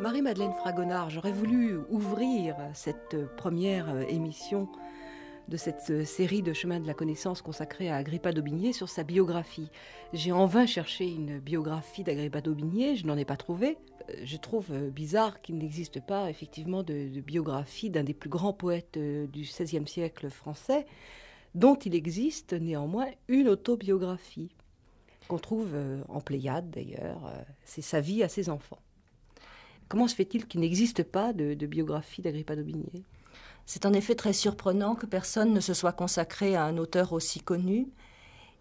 Marie-Madeleine Fragonard, j'aurais voulu ouvrir cette première émission de cette série de Chemins de la connaissance consacrée à Agrippa d'Aubigné sur sa biographie. J'ai en vain cherché une biographie d'Agrippa d'Aubigné, je n'en ai pas trouvé. Je trouve bizarre qu'il n'existe pas effectivement de biographie d'un des plus grands poètes du XVIe siècle français, dont il existe néanmoins une autobiographie, qu'on trouve en Pléiade d'ailleurs, c'est sa vie à ses enfants. Comment se fait-il qu'il n'existe pas de biographie d'Agrippa d'Aubigné ? C'est en effet très surprenant que personne ne se soit consacré à un auteur aussi connu.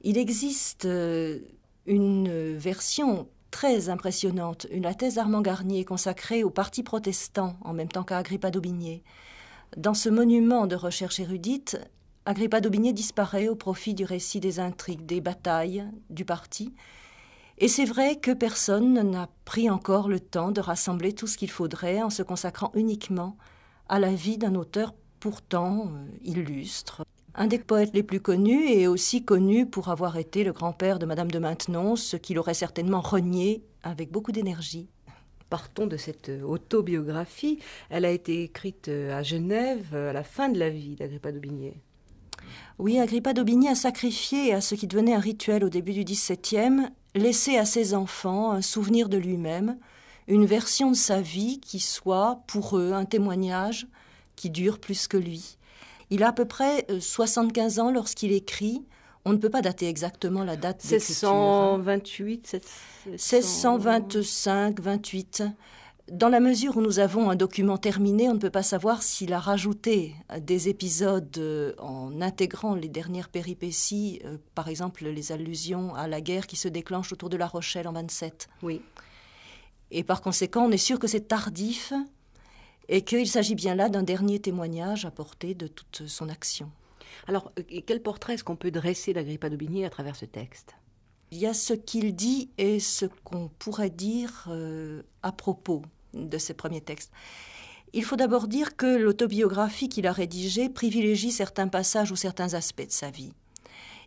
Il existe une version très impressionnante, la thèse d'Armand Garnier consacrée au parti protestant en même temps qu'à Agrippa d'Aubigné. Dans ce monument de recherche érudite, Agrippa d'Aubigné disparaît au profit du récit des intrigues, des batailles, du parti. Et c'est vrai que personne n'a pris encore le temps de rassembler tout ce qu'il faudrait en se consacrant uniquement à la vie d'un auteur pourtant illustre. Un des poètes les plus connus et aussi connu pour avoir été le grand-père de Madame de Maintenon, ce qu'il aurait certainement renié avec beaucoup d'énergie. Partons de cette autobiographie. Elle a été écrite à Genève à la fin de la vie d'Agrippa d'Aubigné. Oui, Agrippa d'Aubigné a sacrifié à ce qui devenait un rituel au début du XVIIe, laissé à ses enfants un souvenir de lui-même, une version de sa vie qui soit, pour eux, un témoignage qui dure plus que lui. Il a à peu près 75 ans lorsqu'il écrit. On ne peut pas dater exactement la date d'écriture. 1628, 1625, 28. Dans la mesure où nous avons un document terminé, on ne peut pas savoir s'il a rajouté des épisodes en intégrant les dernières péripéties, par exemple les allusions à la guerre qui se déclenche autour de La Rochelle en 27. Oui. Et par conséquent, on est sûr que c'est tardif et qu'il s'agit bien là d'un dernier témoignage apporté de toute son action. Alors, quel portrait est-ce qu'on peut dresser d'Agrippa d'Aubigné à travers ce texte ? Il y a ce qu'il dit et ce qu'on pourrait dire à propos de ces premiers textes. Il faut d'abord dire que l'autobiographie qu'il a rédigée privilégie certains passages ou certains aspects de sa vie.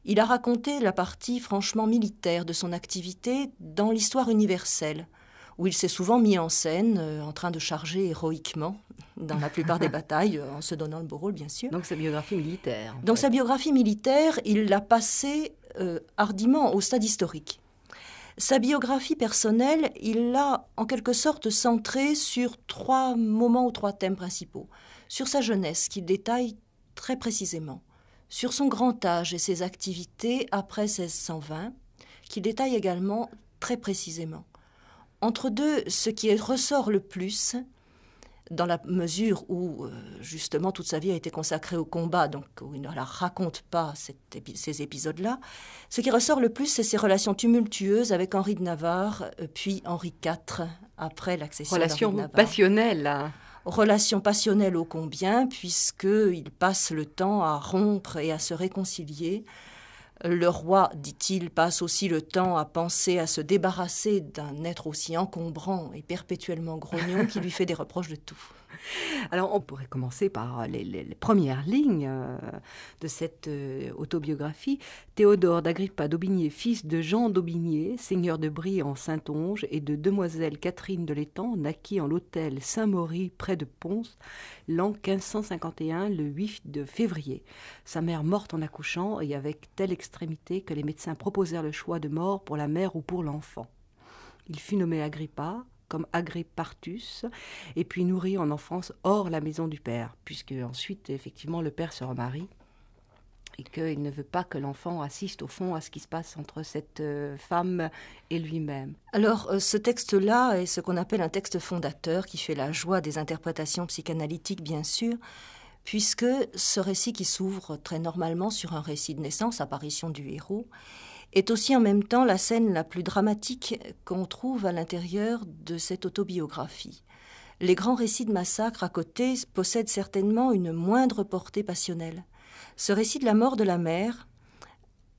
Il a raconté la partie franchement militaire de son activité dans l'histoire universelle, où il s'est souvent mis en scène en train de charger héroïquement dans la plupart des batailles, en se donnant le beau rôle, bien sûr. Donc sa biographie militaire. Donc sa biographie militaire, il l'a passée hardiment au stade historique. Sa biographie personnelle, il l'a en quelque sorte centrée sur 3 moments ou 3 thèmes principaux. Sur sa jeunesse, qu'il détaille très précisément. Sur son grand âge et ses activités après 1620, qu'il détaille également très précisément. Entre deux, ce qui ressort le plus, dans la mesure où, justement, toute sa vie a été consacrée au combat, donc où il ne la raconte pas ces épisodes-là, ce qui ressort le plus, c'est ses relations tumultueuses avec Henri de Navarre, puis Henri IV, après l'accession d'Henri de Navarre. Relation passionnelle. Relation passionnelle ô combien, puisqu'il passe le temps à rompre et à se réconcilier. Le roi, dit-il, passe aussi le temps à penser à se débarrasser d'un être aussi encombrant et perpétuellement grognon qui lui fait des reproches de tout. Alors, on pourrait commencer par les premières lignes de cette autobiographie. Théodore d'Agrippa d'Aubigné, fils de Jean d'Aubigné, seigneur de Brie en Saintonge, et de demoiselle Catherine de l'Étang, naquit en l'hôtel Saint-Maury, près de Pons, l'an 1551, le 8 de février. Sa mère morte en accouchant, et avec telle extrémité que les médecins proposèrent le choix de mort pour la mère ou pour l'enfant. Il fut nommé Agrippa, comme Agrippartus, et puis nourri en enfance hors la maison du père, puisque ensuite, effectivement, le père se remarie et qu'il ne veut pas que l'enfant assiste, au fond, à ce qui se passe entre cette femme et lui-même. Alors, ce texte-là est ce qu'on appelle un texte fondateur, qui fait la joie des interprétations psychanalytiques, bien sûr, puisque ce récit qui s'ouvre très normalement sur un récit de naissance, apparition du héros, est aussi en même temps la scène la plus dramatique qu'on trouve à l'intérieur de cette autobiographie. Les grands récits de massacre à côté possèdent certainement une moindre portée passionnelle. Ce récit de la mort de la mère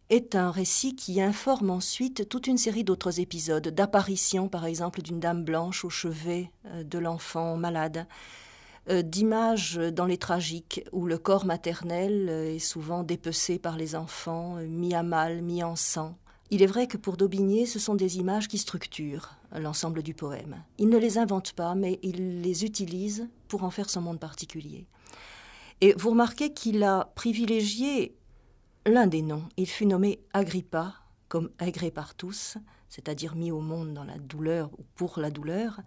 est un récit qui informe ensuite toute une série d'autres épisodes, d'apparitions par exemple d'une dame blanche au chevet de l'enfant malade, d'images dans les tragiques où le corps maternel est souvent dépecé par les enfants, mis à mal, mis en sang, Il est vrai que pour d'Aubigné, ce sont des images qui structurent l'ensemble du poème. Il ne les invente pas, mais il les utilise pour en faire son monde particulier. Et vous remarquez qu'il a privilégié l'un des noms. Il fut nommé Agrippa, comme aigré par tous, c'est-à-dire mis au monde dans la douleur ou pour la douleur,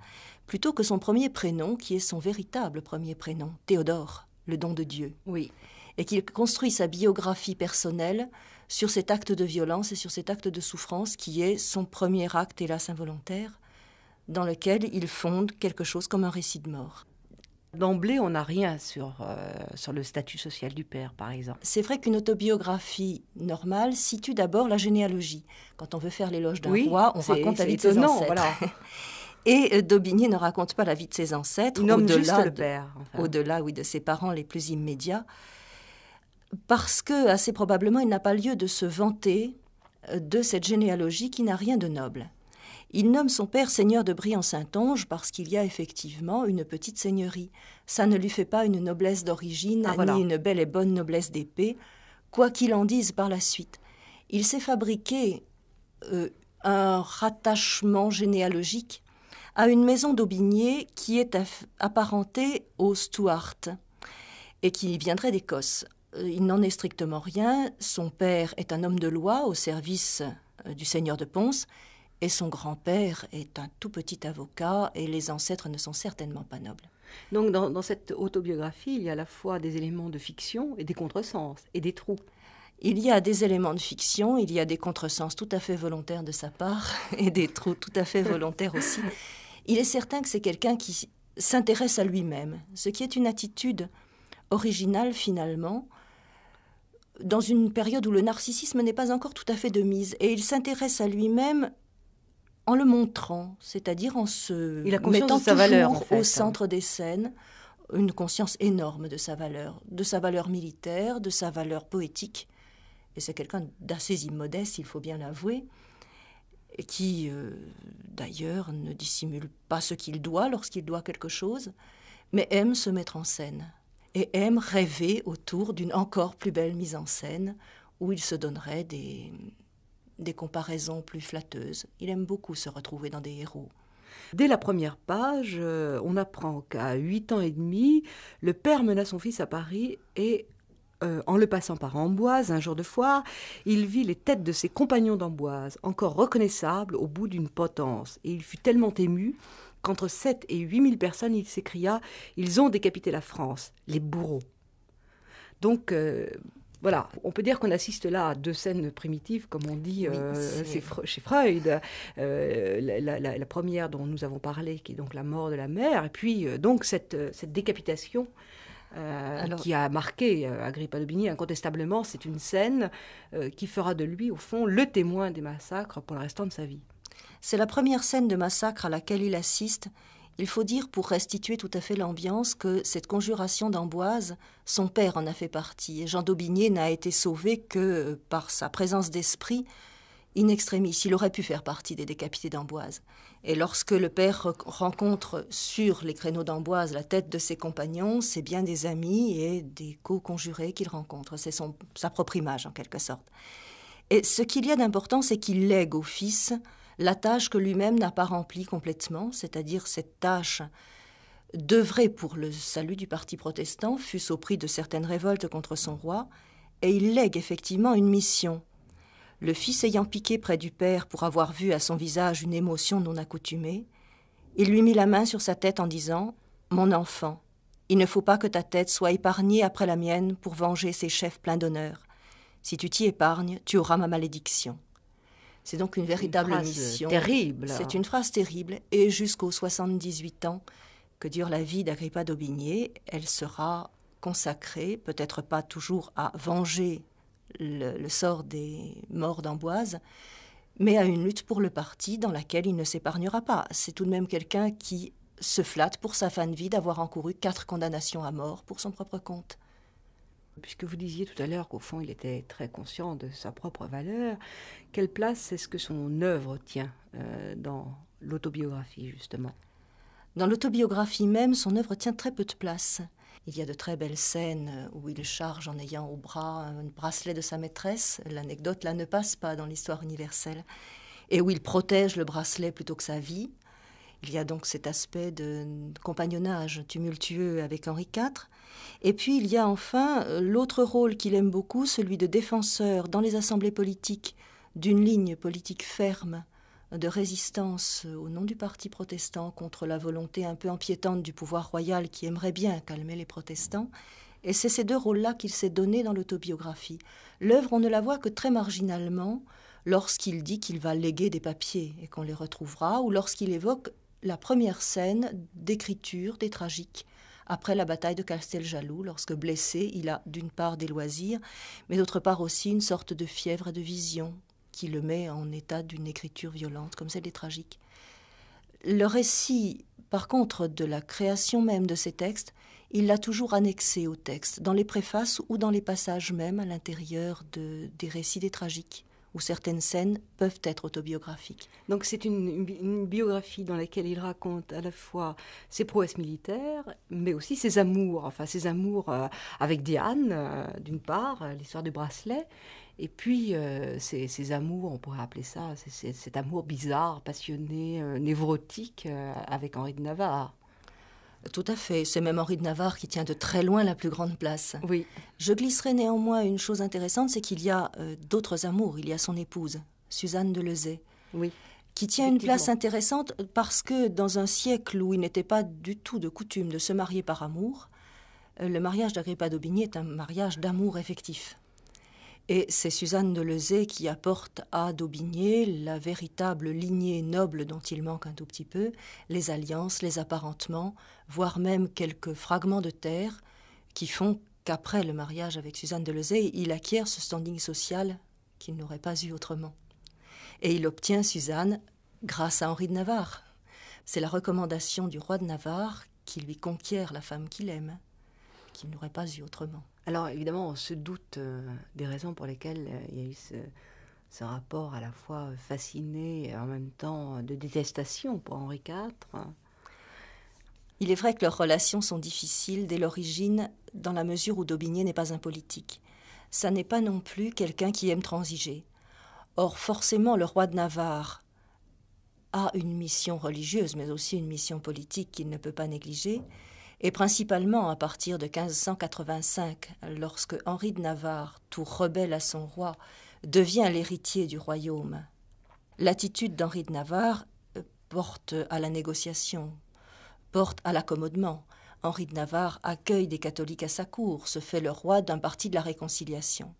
plutôt que son premier prénom, qui est son véritable premier prénom, Théodore, le don de Dieu. Oui. Et qu'il construit sa biographie personnelle sur cet acte de violence et sur cet acte de souffrance qui est son premier acte, hélas involontaire, dans lequel il fonde quelque chose comme un récit de mort. D'emblée, on n'a rien sur le statut social du père, par exemple. C'est vrai qu'une autobiographie normale situe d'abord la généalogie. Quand on veut faire l'éloge d'un roi, on raconte la vie de ses ancêtres. Voilà. Et d'Aubigné ne raconte pas la vie de ses ancêtres, au-delà le père, au-delà, oui, de ses parents les plus immédiats, parce que, assez probablement, il n'a pas lieu de se vanter de cette généalogie qui n'a rien de noble. Il nomme son père seigneur de Brie-en-Saintonge parce qu'il y a effectivement une petite seigneurie. Ça ne lui fait pas une noblesse d'origine, ni une belle et bonne noblesse d'épée, quoi qu'il en dise par la suite. Il s'est fabriqué un rattachement généalogique à une maison d'Aubigné qui est apparentée aux Stuart et qui viendrait d'Écosse. Il n'en est strictement rien. Son père est un homme de loi au service du seigneur de Pons, et son grand-père est un tout petit avocat, et les ancêtres ne sont certainement pas nobles. Donc dans cette autobiographie, il y a à la fois des éléments de fiction et des contresens, et des trous. Il y a des éléments de fiction, il y a des contresens tout à fait volontaires de sa part, et des trous tout à fait volontaires aussi. Il est certain que c'est quelqu'un qui s'intéresse à lui-même, ce qui est une attitude originale finalement, dans une période où le narcissisme n'est pas encore tout à fait de mise. Et il s'intéresse à lui-même en le montrant, c'est-à-dire en se mettant toujours valeur, en fait, au centre des scènes, une conscience énorme de sa valeur militaire, de sa valeur poétique. Et c'est quelqu'un d'assez immodeste, il faut bien l'avouer, et qui, d'ailleurs, ne dissimule pas ce qu'il doit lorsqu'il doit quelque chose, mais aime se mettre en scène. Et aime rêver autour d'une encore plus belle mise en scène où il se donnerait des comparaisons plus flatteuses. Il aime beaucoup se retrouver dans des héros. Dès la première page, on apprend qu'à 8 ans et demi, le père mena son fils à Paris et, en le passant par Amboise, un jour de foire, il vit les têtes de ses compagnons d'Amboise, encore reconnaissables au bout d'une potence. Et il fut tellement ému qu'entre 7 et 8 000 personnes, il s'écria « Ils ont décapité la France, les bourreaux ». Donc, voilà, on peut dire qu'on assiste là à deux scènes primitives, comme on dit chez Freud. La première dont nous avons parlé, qui est donc la mort de la mère, et puis donc cette décapitation qui a marqué Agrippa d'Aubigné incontestablement. C'est une scène qui fera de lui, au fond, le témoin des massacres pour le restant de sa vie. C'est la première scène de massacre à laquelle il assiste. Il faut dire, pour restituer tout à fait l'ambiance, que cette conjuration d'Amboise, son père en a fait partie. Et Jean d'Aubigné n'a été sauvé que par sa présence d'esprit in extremis. Il aurait pu faire partie des décapités d'Amboise. Et lorsque le père rencontre sur les créneaux d'Amboise la tête de ses compagnons, c'est bien des amis et des co-conjurés qu'il rencontre. C'est sa propre image, en quelque sorte. Et ce qu'il y a d'important, c'est qu'il lègue au fils la tâche que lui-même n'a pas remplie complètement, c'est-à-dire cette tâche d'œuvrer pour le salut du parti protestant, fût-ce au prix de certaines révoltes contre son roi, et il lègue effectivement une mission. Le fils ayant piqué près du père pour avoir vu à son visage une émotion non accoutumée, il lui mit la main sur sa tête en disant « Mon enfant, il ne faut pas que ta tête soit épargnée après la mienne pour venger ces chefs pleins d'honneur. Si tu t'y épargnes, tu auras ma malédiction. » C'est donc une véritable mission. Terrible. C'est une phrase terrible. Et jusqu'aux 78 ans que dure la vie d'Agrippa d'Aubigné, elle sera consacrée, peut-être pas toujours à venger le sort des morts d'Amboise, mais à une lutte pour le parti dans laquelle il ne s'épargnera pas. C'est tout de même quelqu'un qui se flatte pour sa fin de vie d'avoir encouru 4 condamnations à mort pour son propre compte. Puisque vous disiez tout à l'heure qu'au fond, il était très conscient de sa propre valeur, quelle place est-ce que son œuvre tient dans l'autobiographie, justement ? Dans l'autobiographie même, son œuvre tient très peu de place. Il y a de très belles scènes où il charge en ayant au bras un bracelet de sa maîtresse. L'anecdote là ne passe pas dans l'histoire universelle. Et où il protège le bracelet plutôt que sa vie. Il y a donc cet aspect de compagnonnage tumultueux avec Henri IV. Et puis il y a enfin l'autre rôle qu'il aime beaucoup, celui de défenseur dans les assemblées politiques d'une ligne politique ferme de résistance au nom du parti protestant contre la volonté un peu empiétante du pouvoir royal qui aimerait bien calmer les protestants. Et c'est ces deux rôles-là qu'il s'est donné dans l'autobiographie. L'œuvre, on ne la voit que très marginalement lorsqu'il dit qu'il va léguer des papiers et qu'on les retrouvera, ou lorsqu'il évoque la première scène d'écriture des tragiques après la bataille de Casteljaloux, lorsque blessé, il a d'une part des loisirs, mais d'autre part aussi une sorte de fièvre et de vision qui le met en état d'une écriture violente, comme celle des tragiques. Le récit, par contre, de la création même de ces textes, il l'a toujours annexé au texte, dans les préfaces ou dans les passages même à l'intérieur des récits des tragiques, où certaines scènes peuvent être autobiographiques. Donc c'est une biographie dans laquelle il raconte à la fois ses prouesses militaires, mais aussi ses amours, avec Diane, d'une part, l'histoire du bracelet, et puis ces amours, on pourrait appeler ça, cet amour bizarre, passionné, névrotique, avec Henri de Navarre. Tout à fait, c'est même Henri de Navarre qui tient de très loin la plus grande place. Oui. Je glisserai néanmoins une chose intéressante, c'est qu'il y a d'autres amours. Il y a son épouse, Suzanne de Lezay, oui, qui tient une place intéressante parce que dans un siècle où il n'était pas du tout de coutume de se marier par amour, le mariage d'Agrippa d'Aubigné est un mariage d'amour effectif. Et c'est Suzanne de Lezay qui apporte à d'Aubigné la véritable lignée noble dont il manque un tout petit peu, les alliances, les apparentements, voire même quelques fragments de terre qui font qu'après le mariage avec Suzanne de Lezay, il acquiert ce standing social qu'il n'aurait pas eu autrement. Et il obtient Suzanne grâce à Henri de Navarre. C'est la recommandation du roi de Navarre qui lui conquiert la femme qu'il aime, qu'il n'aurait pas eu autrement. Alors évidemment, on se doute des raisons pour lesquelles il y a eu ce rapport à la fois fasciné et en même temps de détestation pour Henri IV. Il est vrai que leurs relations sont difficiles dès l'origine, dans la mesure où d'Aubigné n'est pas un politique. Ça n'est pas non plus quelqu'un qui aime transiger. Or, forcément, le roi de Navarre a une mission religieuse, mais aussi une mission politique qu'il ne peut pas négliger. Et principalement à partir de 1585, lorsque Henri de Navarre, tout rebelle à son roi, devient l'héritier du royaume. L'attitude d'Henri de Navarre porte à la négociation, porte à l'accommodement. Henri de Navarre accueille des catholiques à sa cour, se fait le roi d'un parti de la réconciliation.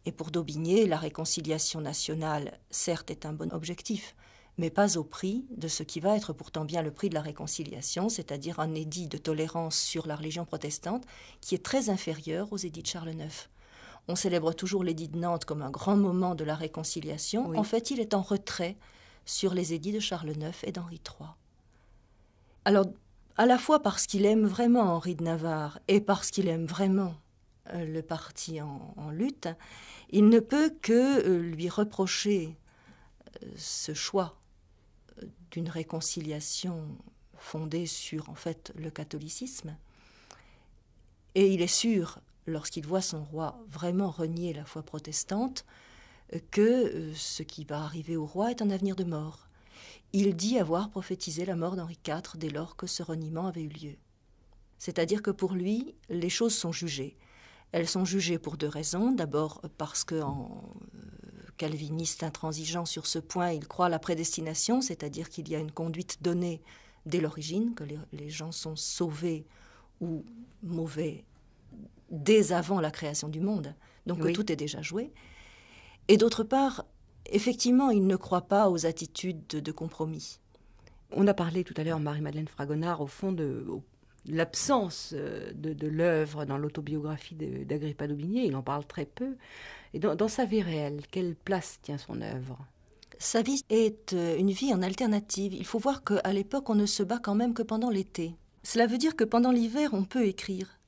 Et pour d'Aubigné, la réconciliation nationale, certes, est un bon objectif, mais pas au prix de ce qui va être pourtant bien le prix de la réconciliation, c'est-à-dire un édit de tolérance sur la religion protestante qui est très inférieur aux édits de Charles IX. On célèbre toujours l'édit de Nantes comme un grand moment de la réconciliation. Oui. En fait, il est en retrait sur les édits de Charles IX et d'Henri III. Alors, à la fois parce qu'il aime vraiment Henri de Navarre et parce qu'il aime vraiment le parti en lutte, il ne peut que lui reprocher ce choix d'une réconciliation fondée sur, en fait, le catholicisme. Et il est sûr, lorsqu'il voit son roi vraiment renier la foi protestante, que ce qui va arriver au roi est un avenir de mort. Il dit avoir prophétisé la mort d'Henri IV dès lors que ce reniement avait eu lieu. C'est-à-dire que pour lui, les choses sont jugées. Elles sont jugées pour deux raisons. D'abord parce qu'en calviniste intransigeant sur ce point, il croit à la prédestination, c'est-à-dire qu'il y a une conduite donnée dès l'origine, que les gens sont sauvés ou mauvais dès avant la création du monde, donc oui, que tout est déjà joué. Et d'autre part, effectivement, il ne croit pas aux attitudes de compromis. On a parlé tout à l'heure, Marie-Madeleine Fragonard, au fond de l'absence de l'œuvre dans l'autobiographie d'Agrippa d'Aubigné. Il en parle très peu. Et dans sa vie réelle, quelle place tient son œuvre ? Sa vie est une vie en alternative. Il faut voir qu'à l'époque, on ne se bat quand même que pendant l'été. Cela veut dire que pendant l'hiver, on peut écrire.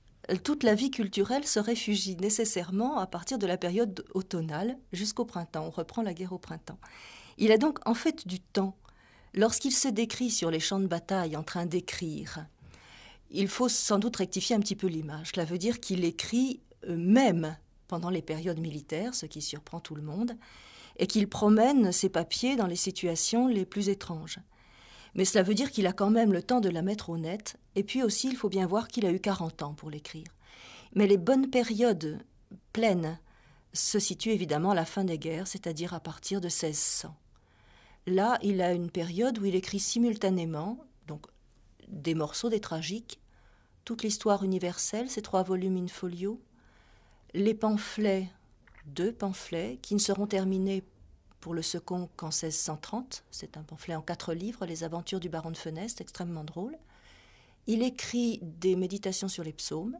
Toute la vie culturelle se réfugie nécessairement à partir de la période automnale jusqu'au printemps. On reprend la guerre au printemps. Il a donc en fait du temps. Lorsqu'il se décrit sur les champs de bataille en train d'écrire, Il faut sans doute rectifier un petit peu l'image. Cela veut dire qu'il écrit même pendant les périodes militaires, ce qui surprend tout le monde, et qu'il promène ses papiers dans les situations les plus étranges. Mais cela veut dire qu'il a quand même le temps de la mettre au net, et puis aussi il faut bien voir qu'il a eu 40 ans pour l'écrire. Mais les bonnes périodes pleines se situent évidemment à la fin des guerres, c'est-à-dire à partir de 1600. Là, il a une période où il écrit simultanément, donc des morceaux des tragiques, toute l'histoire universelle, ces 3 volumes in folio, les pamphlets, 2 pamphlets, qui ne seront terminés pour le second qu'en 1630. C'est un pamphlet en 4 livres, Les aventures du baron de Feneste, extrêmement drôle. Il écrit des méditations sur les psaumes.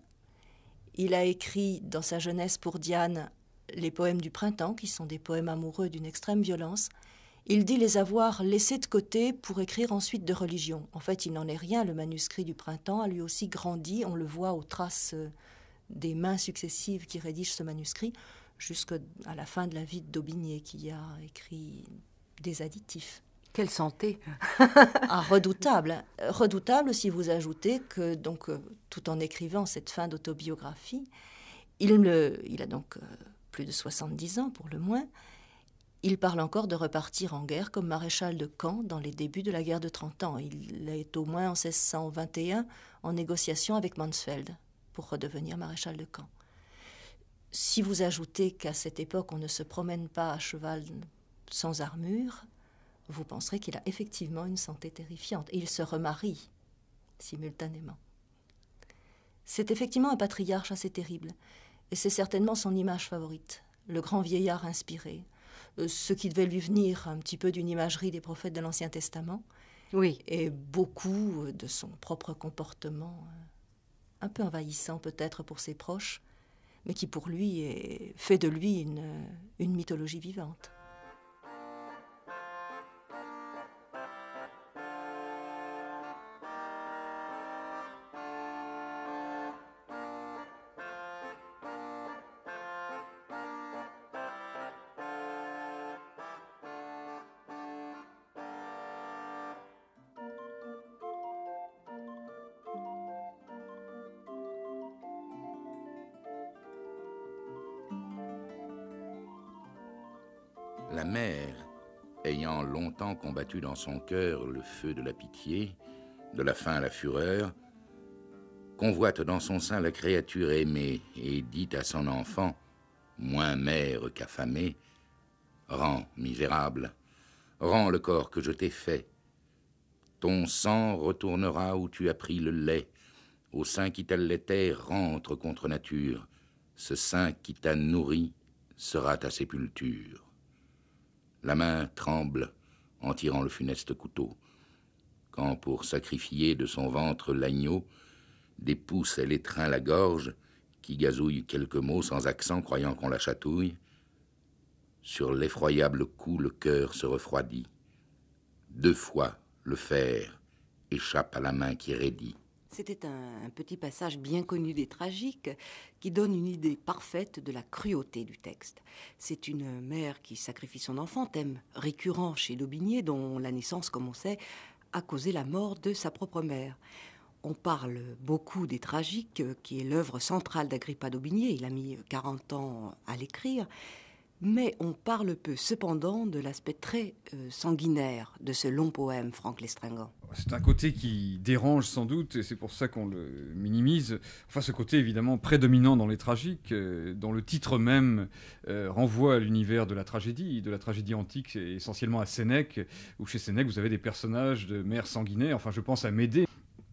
Il a écrit dans sa jeunesse pour Diane les poèmes du printemps, qui sont des poèmes amoureux d'une extrême violence. Il dit les avoir laissés de côté pour écrire ensuite de religion. En fait, il n'en est rien. Le manuscrit du printemps a lui aussi grandi. On le voit aux traces des mains successives qui rédigent ce manuscrit, jusqu'à la fin de la vie d'Aubigné, qui a écrit des additifs. Quelle santé! Redoutable. Redoutable si vous ajoutez que, donc, tout en écrivant cette fin d'autobiographie, il a donc plus de 70 ans pour le moins. Il parle encore de repartir en guerre comme maréchal de camp dans les débuts de la guerre de 30 ans. Il est au moins en 1621 en négociation avec Mansfeld pour redevenir maréchal de camp. Si vous ajoutez qu'à cette époque, on ne se promène pas à cheval sans armure, vous penserez qu'il a effectivement une santé terrifiante. Et il se remarie simultanément. C'est effectivement un patriarche assez terrible. Et c'est certainement son image favorite, le grand vieillard inspiré. Ce qui devait lui venir un petit peu d'une imagerie des prophètes de l'Ancien Testament. Oui. Et beaucoup de son propre comportement, un peu envahissant peut-être pour ses proches, mais qui pour lui fait de lui une mythologie vivante. La mère, ayant longtemps combattu dans son cœur le feu de la pitié, de la faim à la fureur, convoite dans son sein la créature aimée et dit à son enfant, moins mère qu'affamée, « Rends, misérable, rends le corps que je t'ai fait. Ton sang retournera où tu as pris le lait. Au sein qui t'allaitait, rentre contre nature. Ce sein qui t'a nourri sera ta sépulture. » La main tremble en tirant le funeste couteau. Quand pour sacrifier de son ventre l'agneau, des pouces elle étreint la gorge, qui gazouille quelques mots sans accent croyant qu'on la chatouille. Sur l'effroyable coup le cœur se refroidit. 2 fois le fer échappe à la main qui raidit. C'était un petit passage bien connu des tragiques qui donne une idée parfaite de la cruauté du texte. C'est une mère qui sacrifie son enfant, thème récurrent chez d'Aubigné, dont la naissance, comme on sait, a causé la mort de sa propre mère. On parle beaucoup des tragiques, qui est l'œuvre centrale d'Agrippa d'Aubigné. Il a mis 40 ans à l'écrire. Mais on parle peu, cependant, de l'aspect très sanguinaire de ce long poème, Franck Lestringant. C'est un côté qui dérange sans doute, et c'est pour ça qu'on le minimise. Enfin, ce côté évidemment prédominant dans les tragiques, dont le titre même renvoie à l'univers de la tragédie antique, essentiellement à Sénèque, où chez Sénèque, vous avez des personnages de mères sanguinaires. Enfin, je pense à Médée.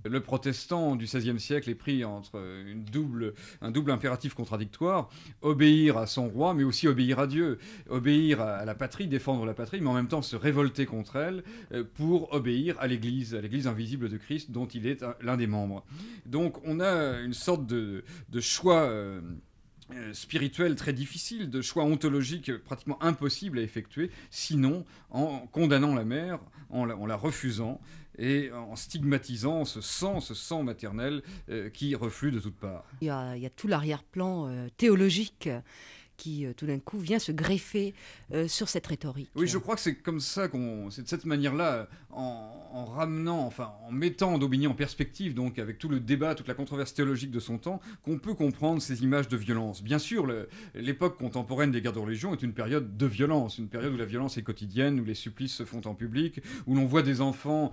Le protestant du XVIe siècle est pris entre un double impératif contradictoire, obéir à son roi, mais aussi obéir à Dieu, obéir à la patrie, défendre la patrie, mais en même temps se révolter contre elle pour obéir à l'Église invisible de Christ, dont il est l'un des membres. Donc on a une sorte de choix spirituel très difficile, de choix ontologiques pratiquement impossibles à effectuer, sinon en condamnant la mère, en la refusant, et en stigmatisant ce sang maternel qui reflue de toutes parts. Il y a tout l'arrière-plan théologique qui tout d'un coup vient se greffer sur cette rhétorique. Oui, je crois que c'est comme ça c'est de cette manière-là, en ramenant, enfin, en mettant d'Aubigné en perspective, donc avec tout le débat, toute la controverse théologique de son temps, qu'on peut comprendre ces images de violence. Bien sûr, l'époque contemporaine des guerres de religion est une période de violence, une période où la violence est quotidienne, où les supplices se font en public, où l'on voit des enfants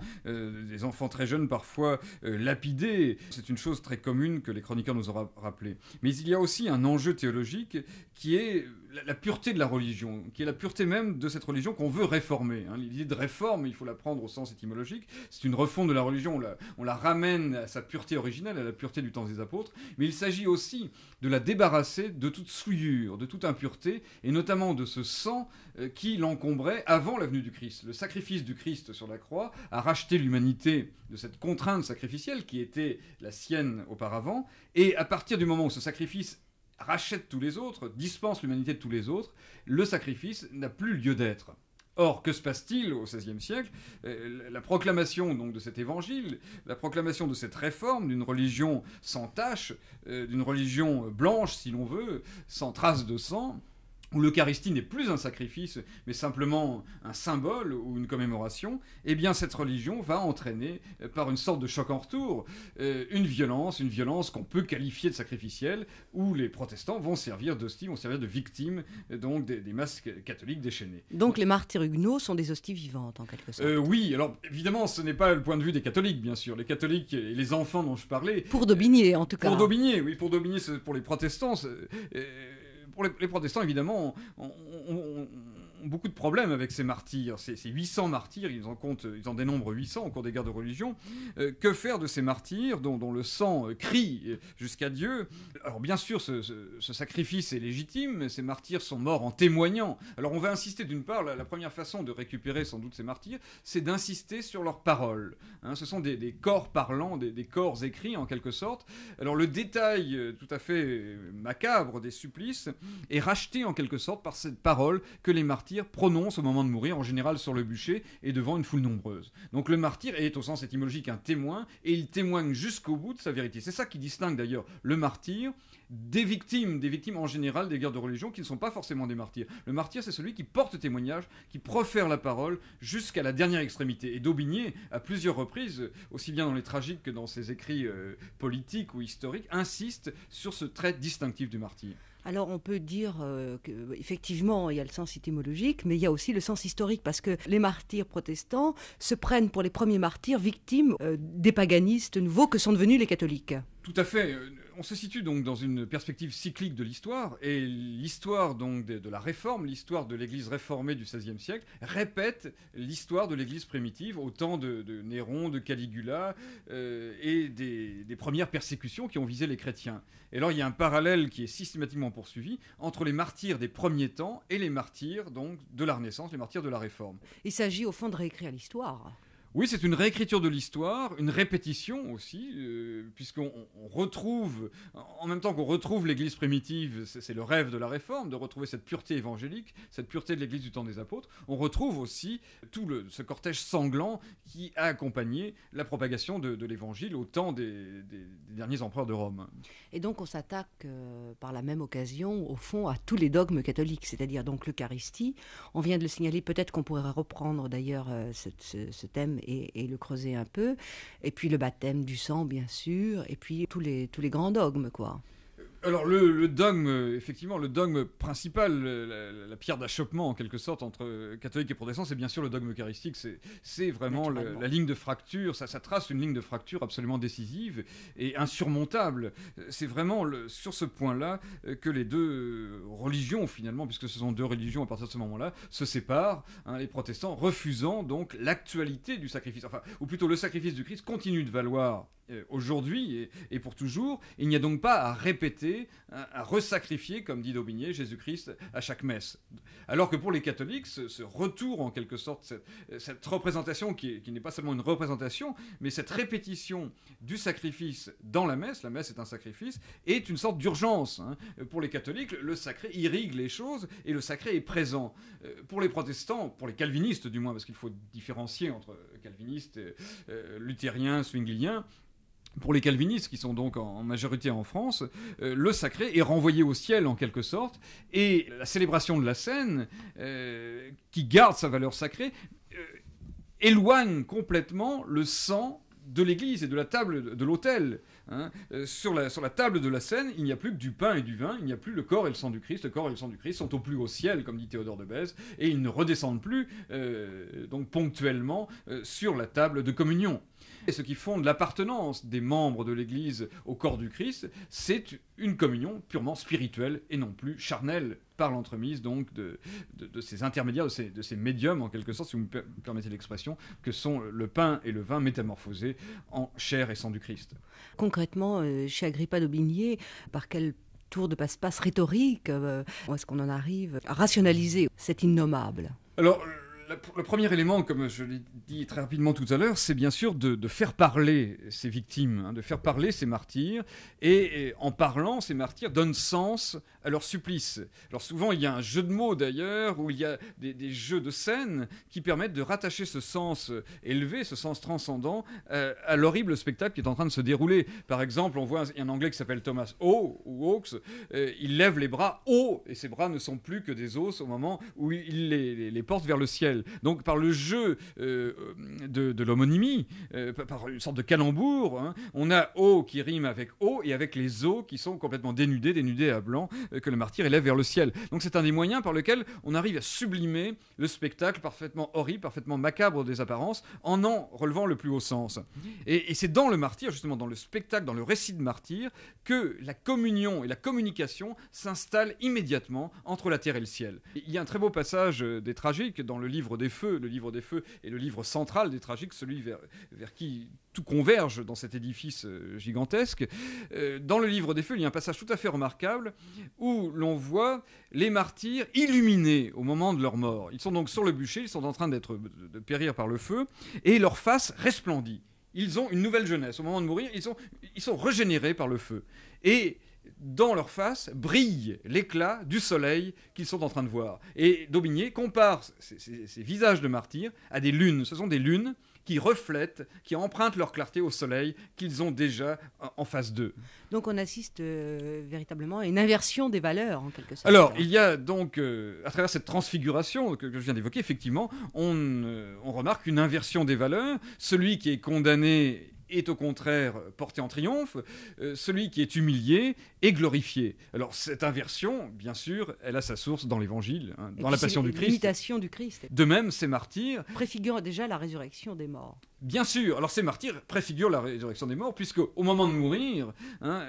très jeunes parfois lapidés. C'est une chose très commune que les chroniqueurs nous ont rappelé. Mais il y a aussi un enjeu théologique qui est la pureté de la religion, qui est la pureté même de cette religion qu'on veut réformer. L'idée de réforme, il faut la prendre au sens étymologique, c'est une refonte de la religion, on la ramène à sa pureté originelle, à la pureté du temps des apôtres, mais il s'agit aussi de la débarrasser de toute souillure, de toute impureté, et notamment de ce sang qui l'encombrait avant la venue du Christ. Le sacrifice du Christ sur la croix a racheté l'humanité de cette contrainte sacrificielle qui était la sienne auparavant, et à partir du moment où ce sacrifice rachète tous les autres, dispense l'humanité de tous les autres, le sacrifice n'a plus lieu d'être. Or, que se passe-t-il au XVIe siècle ? La proclamation donc, de cet évangile, la proclamation de cette réforme d'une religion sans tache, d'une religion blanche, si l'on veut, sans trace de sang, où l'Eucharistie n'est plus un sacrifice, mais simplement un symbole ou une commémoration, eh bien cette religion va entraîner, par une sorte de choc en retour, une violence qu'on peut qualifier de sacrificielle, où les protestants vont servir d'hosties, vont servir de victimes, donc des masses catholiques déchaînées. Donc les martyrs huguenots sont des hosties vivantes, en quelque sorte. Oui, alors évidemment, ce n'est pas le point de vue des catholiques, bien sûr. Les catholiques et les enfants dont je parlais... Pour d'Aubigné, en tout cas. Pour d'Aubigné, oui, pour d'Aubigné, pour les protestants... Pour les protestants, évidemment, ont beaucoup de problèmes avec ces martyrs. Ces 800 martyrs, ils en dénombrent 800 au cours des guerres de religion. Que faire de ces martyrs dont le sang crie jusqu'à Dieu ? Alors bien sûr, ce sacrifice est légitime, mais ces martyrs sont morts en témoignant. Alors on va insister d'une part, la première façon de récupérer sans doute ces martyrs, c'est d'insister sur leurs paroles. Ce sont des corps parlants, des corps écrits en quelque sorte. Alors le détail tout à fait macabre des supplices est racheté en quelque sorte par cette parole que les martyrs prononcent au moment de mourir, en général sur le bûcher et devant une foule nombreuse. Donc le martyr est au sens étymologique un témoin, et il témoigne jusqu'au bout de sa vérité. C'est ça qui distingue d'ailleurs le martyr des victimes en général des guerres de religion qui ne sont pas forcément des martyrs. Le martyr, c'est celui qui porte témoignage, qui profère la parole jusqu'à la dernière extrémité. Et d'Aubigné, à plusieurs reprises, aussi bien dans les tragiques que dans ses écrits politiques ou historiques, insiste sur ce trait distinctif du martyr. Alors on peut dire qu'effectivement il y a le sens étymologique, mais il y a aussi le sens historique, parce que les martyrs protestants se prennent pour les premiers martyrs victimes des paganistes nouveaux que sont devenus les catholiques. Tout à fait. On se situe donc dans une perspective cyclique de l'histoire, et l'histoire donc de la réforme, l'histoire de l'Église réformée du XVIe siècle, répète l'histoire de l'Église primitive au temps de Néron, de Caligula et des premières persécutions qui ont visé les chrétiens. Et alors il y a un parallèle qui est systématiquement poursuivi entre les martyrs des premiers temps et les martyrs donc de la Renaissance, les martyrs de la Réforme. Il s'agit au fond de réécrire l'histoire. Oui, c'est une réécriture de l'histoire, une répétition aussi, puisqu'on retrouve, en même temps qu'on retrouve l'Église primitive, c'est le rêve de la Réforme, de retrouver cette pureté évangélique, cette pureté de l'Église du temps des apôtres, on retrouve aussi tout ce cortège sanglant qui a accompagné la propagation de l'Évangile au temps des derniers empereurs de Rome. Et donc on s'attaque par la même occasion, au fond, à tous les dogmes catholiques, c'est-à-dire donc l'Eucharistie. On vient de le signaler, peut-être qu'on pourrait reprendre d'ailleurs ce thème et le creuser un peu, et puis le baptême du sang bien sûr, et puis tous les grands dogmes quoi. Alors le dogme, effectivement, le dogme principal, la pierre d'achoppement en quelque sorte entre catholiques et protestants, c'est bien sûr le dogme eucharistique. C'est vraiment la ligne de fracture, ça trace une ligne de fracture absolument décisive et insurmontable. C'est vraiment sur ce point-là que les deux religions finalement, puisque ce sont deux religions à partir de ce moment-là, se séparent, les protestants refusant donc l'actualité du sacrifice, enfin, ou plutôt le sacrifice du Christ continue de valoir aujourd'hui et pour toujours. Il n'y a donc pas à répéter, à resacrifier, comme dit d'Aubigné, Jésus-Christ à chaque messe. Alors que pour les catholiques, ce retour en quelque sorte, cette représentation qui n'est pas seulement une représentation, mais cette répétition du sacrifice dans la messe est un sacrifice, est une sorte d'urgence. Pour les catholiques, le sacré irrigue les choses et le sacré est présent. Pour les protestants, pour les calvinistes du moins, parce qu'il faut différencier entre calvinistes, luthériens, zwingliens, Pour les calvinistes, qui sont donc en majorité en France, le sacré est renvoyé au ciel en quelque sorte, et la célébration de la scène, qui garde sa valeur sacrée, éloigne complètement le sang de l'église et de la table de l'autel. Hein. Sur la table de la scène, il n'y a plus que du pain et du vin, il n'y a plus le corps et le sang du Christ. Le corps et le sang du Christ sont au plus haut ciel, comme dit Théodore de Bèze, et ils ne redescendent plus donc ponctuellement sur la table de communion. Et ce qui fonde l'appartenance des membres de l'Église au corps du Christ, c'est une communion purement spirituelle et non plus charnelle, par l'entremise donc de ces intermédiaires, de ces médiums, en quelque sorte, si vous me permettez l'expression, que sont le pain et le vin métamorphosés en chair et sang du Christ. Concrètement, chez Agrippa d'Aubigné, par quel tour de passe-passe rhétorique est-ce qu'on en arrive à rationaliser cet innommable ? Alors, le premier élément, comme je l'ai dit très rapidement tout à l'heure, c'est bien sûr de faire parler ces victimes, hein, de faire parler ces martyrs, et en parlant, ces martyrs donnent sens à leur supplice. Alors souvent, il y a un jeu de mots d'ailleurs, où il y a des jeux de scène qui permettent de rattacher ce sens élevé, ce sens transcendant, à l'horrible spectacle qui est en train de se dérouler. Par exemple, on voit un Anglais qui s'appelle Thomas Hawkes, il lève les bras haut, et ses bras ne sont plus que des os au moment où il les porte vers le ciel. Donc par le jeu de l'homonymie, par une sorte de calembour, hein, on a O qui rime avec O et avec les os qui sont complètement dénudés à blanc, que le martyr élève vers le ciel. Donc c'est un des moyens par lesquels on arrive à sublimer le spectacle parfaitement horrible, parfaitement macabre des apparences, en relevant le plus haut sens. Et c'est dans le martyr, justement dans le spectacle, dans le récit de martyr, que la communion et la communication s'installent immédiatement entre la terre et le ciel. Il y a un très beau passage des tragiques dans le livre des Feux. Le livre des Feux est le livre central des tragiques, celui vers qui tout converge dans cet édifice gigantesque. Dans le livre des Feux, il y a un passage tout à fait remarquable où l'on voit les martyrs illuminés au moment de leur mort. Ils sont donc sur le bûcher, ils sont en train de périr par le feu, et leur face resplendit. Ils ont une nouvelle jeunesse. Au moment de mourir, ils sont régénérés par le feu. Et dans leur face brille l'éclat du soleil qu'ils sont en train de voir. Et d'Aubigné compare ces visages de martyrs à des lunes. Ce sont des lunes qui reflètent, qui empruntent leur clarté au soleil qu'ils ont déjà en face d'eux. Donc on assiste véritablement à une inversion des valeurs, en quelque sorte. Alors, il y a donc, à travers cette transfiguration que je viens d'évoquer, effectivement, on remarque une inversion des valeurs. Celui qui est condamné est au contraire porté en triomphe, celui qui est humilié est glorifié. Alors cette inversion, bien sûr, elle a sa source dans l'Évangile, hein, dans la passion du Christ. L'imitation du Christ. De même, ces martyrs préfigurent déjà la résurrection des morts. Bien sûr, alors ces martyrs préfigurent la résurrection des morts, puisque au moment de mourir, hein,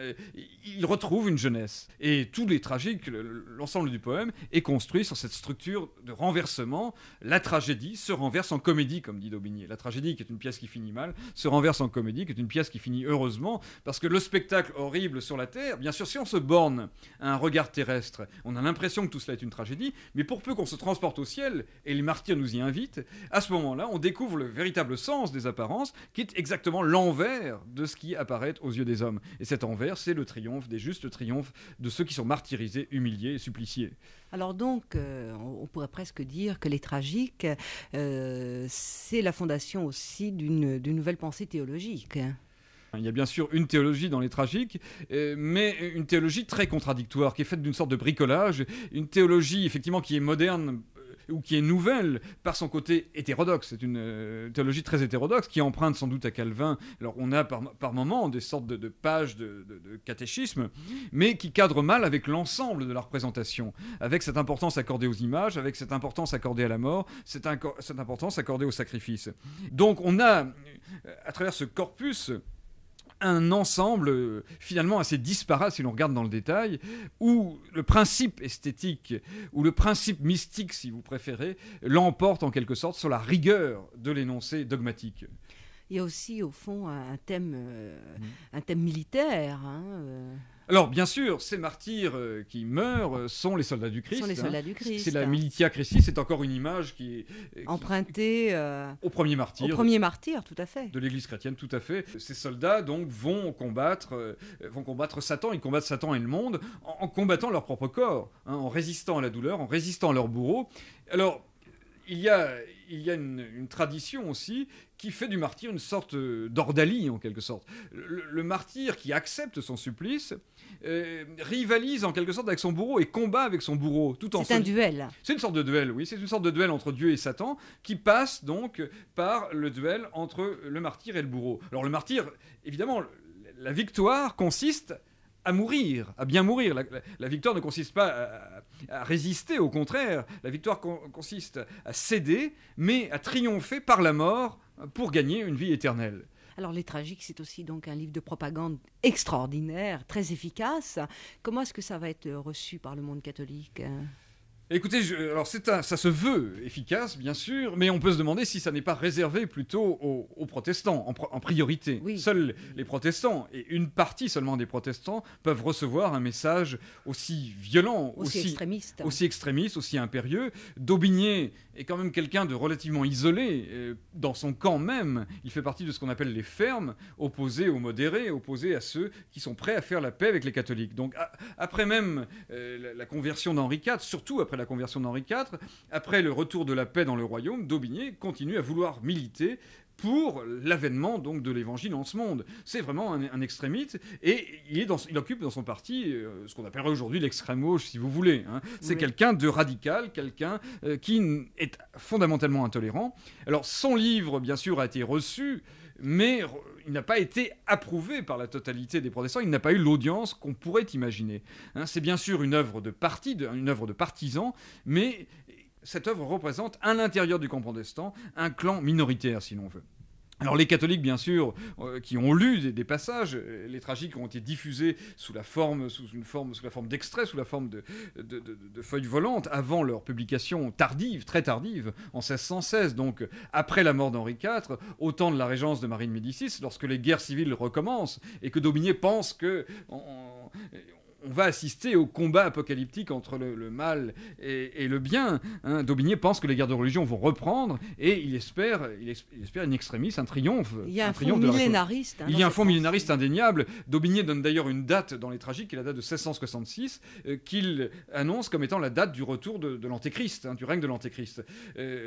ils retrouvent une jeunesse. Et tous les tragiques, l'ensemble du poème, est construit sur cette structure de renversement. La tragédie se renverse en comédie, comme dit d'Aubigné. La tragédie, qui est une pièce qui finit mal, se renverse en comédie, qui est une pièce qui finit heureusement, parce que le spectacle horrible sur la terre, bien sûr, si on se borne à un regard terrestre, on a l'impression que tout cela est une tragédie, mais pour peu qu'on se transporte au ciel, et les martyrs nous y invitent, à ce moment-là, on découvre le véritable sens des apparences, qui est exactement l'envers de ce qui apparaît aux yeux des hommes. Et cet envers, c'est le triomphe des justes, le triomphe de ceux qui sont martyrisés, humiliés et suppliciés. Alors donc, on pourrait presque dire que les tragiques, c'est la fondation aussi d'une nouvelle pensée théologique. Il y a bien sûr une théologie dans les tragiques, mais une théologie très contradictoire, qui est faite d'une sorte de bricolage, une théologie effectivement qui est moderne, ou qui est nouvelle par son côté hétérodoxe. C'est une théologie très hétérodoxe qui emprunte sans doute à Calvin. Alors on a par moments des sortes de pages de catéchisme, mais qui cadrent mal avec l'ensemble de la représentation, avec cette importance accordée aux images, avec cette importance accordée à la mort, cette importance accordée au sacrifice. Donc on a, à travers ce corpus, un ensemble finalement assez disparate si l'on regarde dans le détail, où le principe esthétique, ou le principe mystique si vous préférez, l'emporte en quelque sorte sur la rigueur de l'énoncé dogmatique. Il y a aussi au fond un thème militaire. Alors, bien sûr, ces martyrs qui meurent sont les soldats du Christ. Sont les soldats du Christ. C'est la militia Christi, c'est encore une image qui est empruntée au premier martyr. Au premier martyr, tout à fait. De l'Église chrétienne, tout à fait. Ces soldats, donc, vont combattre Satan. Ils combattent Satan et le monde en combattant leur propre corps, hein, en résistant à la douleur, en résistant à leur bourreau. Alors, il y a il y a une tradition aussi qui fait du martyr une sorte d'ordalie, en quelque sorte. Le martyr qui accepte son supplice rivalise en quelque sorte avec son bourreau et combat avec son bourreau. C'est un duel. C'est une sorte de duel, oui. C'est une sorte de duel entre Dieu et Satan qui passe donc par le duel entre le martyr et le bourreau. Alors le martyr, évidemment, la victoire consiste à mourir, à bien mourir. La victoire ne consiste pas à résister, au contraire. La victoire consiste à céder, mais à triompher par la mort pour gagner une vie éternelle. Alors Les Tragiques, c'est aussi donc un livre de propagande extraordinaire, très efficace. Comment est-ce que ça va être reçu par le monde catholique ? Écoutez, alors ça se veut efficace, bien sûr, mais on peut se demander si ça n'est pas réservé plutôt aux protestants, en priorité. Oui. Seuls les protestants, et une partie seulement des protestants, peuvent recevoir un message aussi violent, aussi extrémiste, aussi impérieux. Daubigné est quand même quelqu'un de relativement isolé dans son camp même. Il fait partie de ce qu'on appelle les fermes, opposés aux modérés, opposés à ceux qui sont prêts à faire la paix avec les catholiques. Donc après même la conversion d'Henri IV, surtout après la conversion d'Henri IV, après le retour de la paix dans le royaume, Daubigné continue à vouloir militer pour l'avènement donc de l'évangile en ce monde. C'est vraiment un extrémiste, et il occupe dans son parti ce qu'on appellerait aujourd'hui l'extrême gauche, si vous voulez. Hein. C'est quelqu'un de radical, quelqu'un qui est fondamentalement intolérant. Alors son livre, bien sûr, a été reçu, mais il n'a pas été approuvé par la totalité des protestants, il n'a pas eu l'audience qu'on pourrait imaginer. Hein, c'est bien sûr une œuvre de parti, une œuvre de partisans, mais cette œuvre représente à l'intérieur du camp protestant un clan minoritaire, si l'on veut. Alors les catholiques, bien sûr, qui ont lu des passages, les tragiques ont été diffusés sous la forme d'extraits, sous la forme de feuilles volantes, avant leur publication tardive, très tardive, en 1616, donc après la mort d'Henri IV, au temps de la régence de Marie de Médicis, lorsque les guerres civiles recommencent, et que Daubigné pense que on va assister au combat apocalyptique entre le mal et le bien. Hein. Daubigné pense que les guerres de religion vont reprendre, et il espère in extremis un triomphe. Il y a un fond millénariste. Il y a un fond millénariste indéniable. Daubigné donne d'ailleurs une date dans les Tragiques, qui est la date de 1666, qu'il annonce comme étant la date du retour de l'Antéchrist, du règne de l'Antéchrist.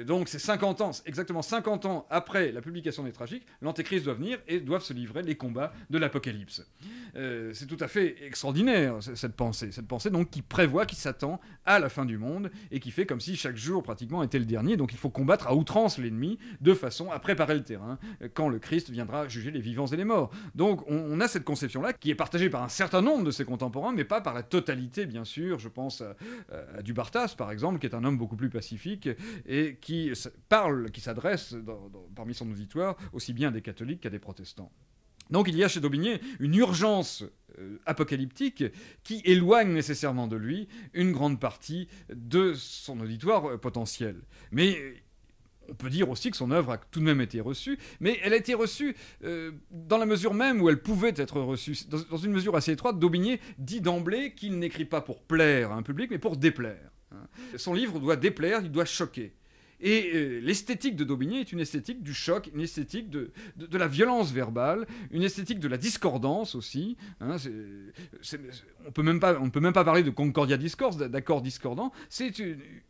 Donc c'est 50 ans, exactement 50 ans après la publication des Tragiques, l'Antéchrist doit venir et doivent se livrer les combats de l'Apocalypse. C'est tout à fait extraordinaire, cette pensée donc qui prévoit, qui s'attend à la fin du monde, et qui fait comme si chaque jour pratiquement était le dernier. Donc il faut combattre à outrance l'ennemi de façon à préparer le terrain quand le Christ viendra juger les vivants et les morts. Donc on a cette conception-là qui est partagée par un certain nombre de ses contemporains, mais pas par la totalité, bien sûr. Je pense à Dubartas, par exemple, qui est un homme beaucoup plus pacifique et qui s'adresse parmi son auditoire aussi bien à des catholiques qu'à des protestants. Donc il y a chez Daubigné une urgence apocalyptique qui éloigne nécessairement de lui une grande partie de son auditoire potentiel. Mais on peut dire aussi que son œuvre a tout de même été reçue, mais elle a été reçue dans la mesure même où elle pouvait être reçue. Dans une mesure assez étroite, Daubigné dit d'emblée qu'il n'écrit pas pour plaire à un public, mais pour déplaire. Son livre doit déplaire, il doit choquer. Et l'esthétique de Daubigné est une esthétique du choc, une esthétique de la violence verbale, une esthétique de la discordance aussi. Hein, on ne peut même pas parler de concordia discors, d'accords discordants. C'est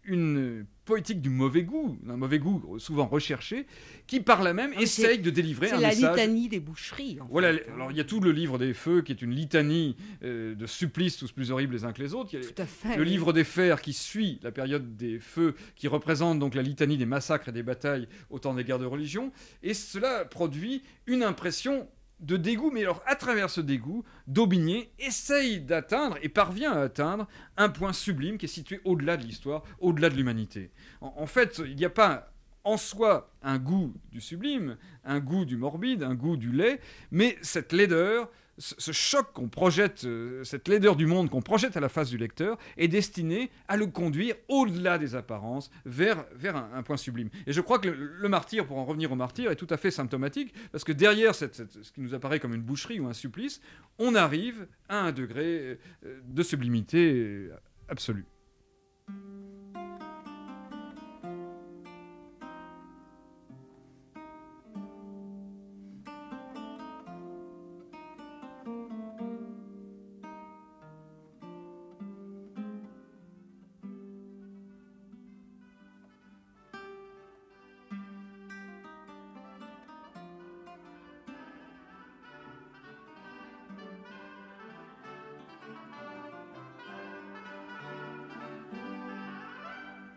une poétique du mauvais goût, d'un mauvais goût souvent recherché, qui par là même essaye de délivrer un message. C'est la litanie des boucheries. Voilà, alors il y a tout le livre des feux qui est une litanie de supplices tous plus horribles les uns que les autres. Il y a tout à fait, le livre des fers qui suit la période des feux, qui représente donc la litanie des massacres et des batailles au temps des guerres de religion, et cela produit une impression de dégoût, mais alors à travers ce dégoût, Daubigné essaye d'atteindre, et parvient à atteindre, un point sublime qui est situé au-delà de l'histoire, au-delà de l'humanité. En fait, il n'y a pas en soi un goût du sublime, un goût du morbide, un goût du laid, mais cette laideur, ce choc qu'on projette, cette laideur du monde qu'on projette à la face du lecteur, est destinée à le conduire au-delà des apparences, vers un point sublime. Et je crois que le martyr, pour en revenir au martyr, est tout à fait symptomatique, parce que derrière ce qui nous apparaît comme une boucherie ou un supplice, on arrive à un degré de sublimité absolue.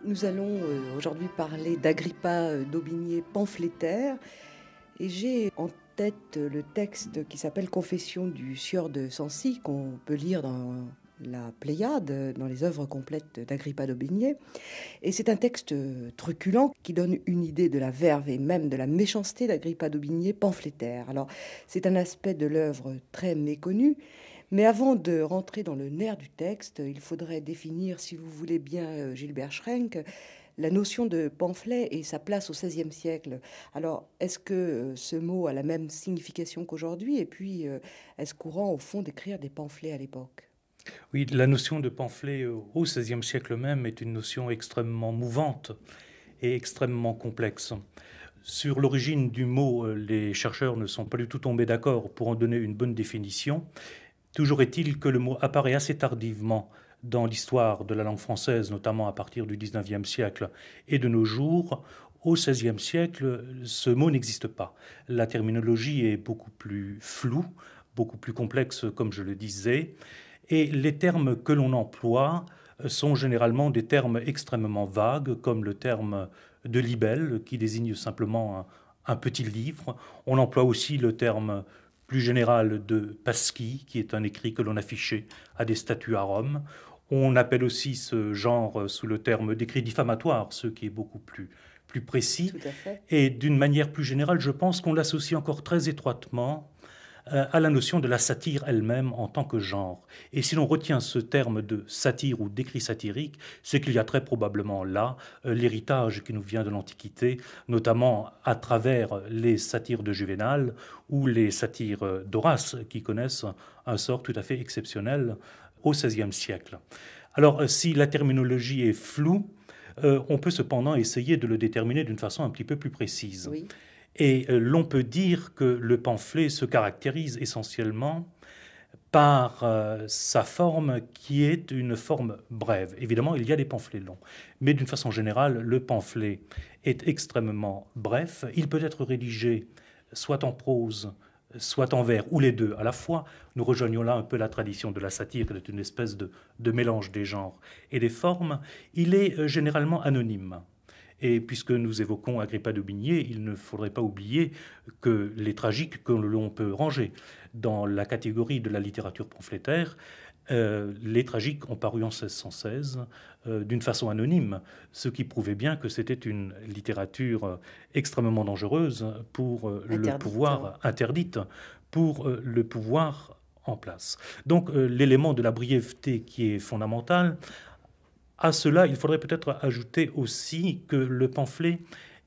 Nous allons aujourd'hui parler d'Agrippa d'Aubigné pamphlétaire. Et j'ai en tête le texte qui s'appelle Confession du sieur de Sancy, qu'on peut lire dans la Pléiade, dans les œuvres complètes d'Agrippa d'Aubigné. Et c'est un texte truculent qui donne une idée de la verve et même de la méchanceté d'Agrippa d'Aubigné pamphlétaire. Alors, c'est un aspect de l'œuvre très méconnu. Mais avant de rentrer dans le nerf du texte, il faudrait définir, si vous voulez bien, Gilbert Schrenk, la notion de pamphlet et sa place au XVIe siècle. Alors, est-ce que ce mot a la même signification qu'aujourd'hui? Et puis, est-ce courant, au fond, d'écrire des pamphlets à l'époque? Oui, la notion de pamphlet au XVIe siècle même est une notion extrêmement mouvante et extrêmement complexe. Sur l'origine du mot, les chercheurs ne sont pas du tout tombés d'accord pour en donner une bonne définition. Toujours est-il que le mot apparaît assez tardivement dans l'histoire de la langue française, notamment à partir du XIXe siècle et de nos jours. Au XVIe siècle, ce mot n'existe pas. La terminologie est beaucoup plus floue, beaucoup plus complexe, comme je le disais, et les termes que l'on emploie sont généralement des termes extrêmement vagues, comme le terme de libelle, qui désigne simplement un petit livre. On emploie aussi le terme plus général de pasquille, qui est un écrit que l'on affichait à des statues à Rome. On appelle aussi ce genre sous le terme d'écrit diffamatoire, ce qui est beaucoup plus précis. Tout à fait. Et d'une manière plus générale, je pense qu'on l'associe encore très étroitement à la notion de la satire elle-même en tant que genre. Et si l'on retient ce terme de satire ou d'écrit satirique, c'est qu'il y a très probablement là l'héritage qui nous vient de l'Antiquité, notamment à travers les satires de Juvénal ou les satires d'Horace, qui connaissent un sort tout à fait exceptionnel au XVIe siècle. Alors, si la terminologie est floue, on peut cependant essayer de le déterminer d'une façon un petit peu plus précise. Oui. Et l'on peut dire que le pamphlet se caractérise essentiellement par sa forme qui est une forme brève. Évidemment, il y a des pamphlets longs, mais d'une façon générale, le pamphlet est extrêmement bref. Il peut être rédigé soit en prose, soit en vers, ou les deux à la fois. Nous rejoignons là un peu la tradition de la satire, qui est une espèce de mélange des genres et des formes. Il est généralement anonyme. Et puisque nous évoquons Agrippa d'Aubigné, il ne faudrait pas oublier que les tragiques que l'on peut ranger dans la catégorie de la littérature pamphlétaire, les tragiques ont paru en 1616 d'une façon anonyme, ce qui prouvait bien que c'était une littérature extrêmement dangereuse pour le pouvoir, interdite pour le pouvoir en place. Donc l'élément de la brièveté qui est fondamental. À cela, il faudrait peut-être ajouter aussi que le pamphlet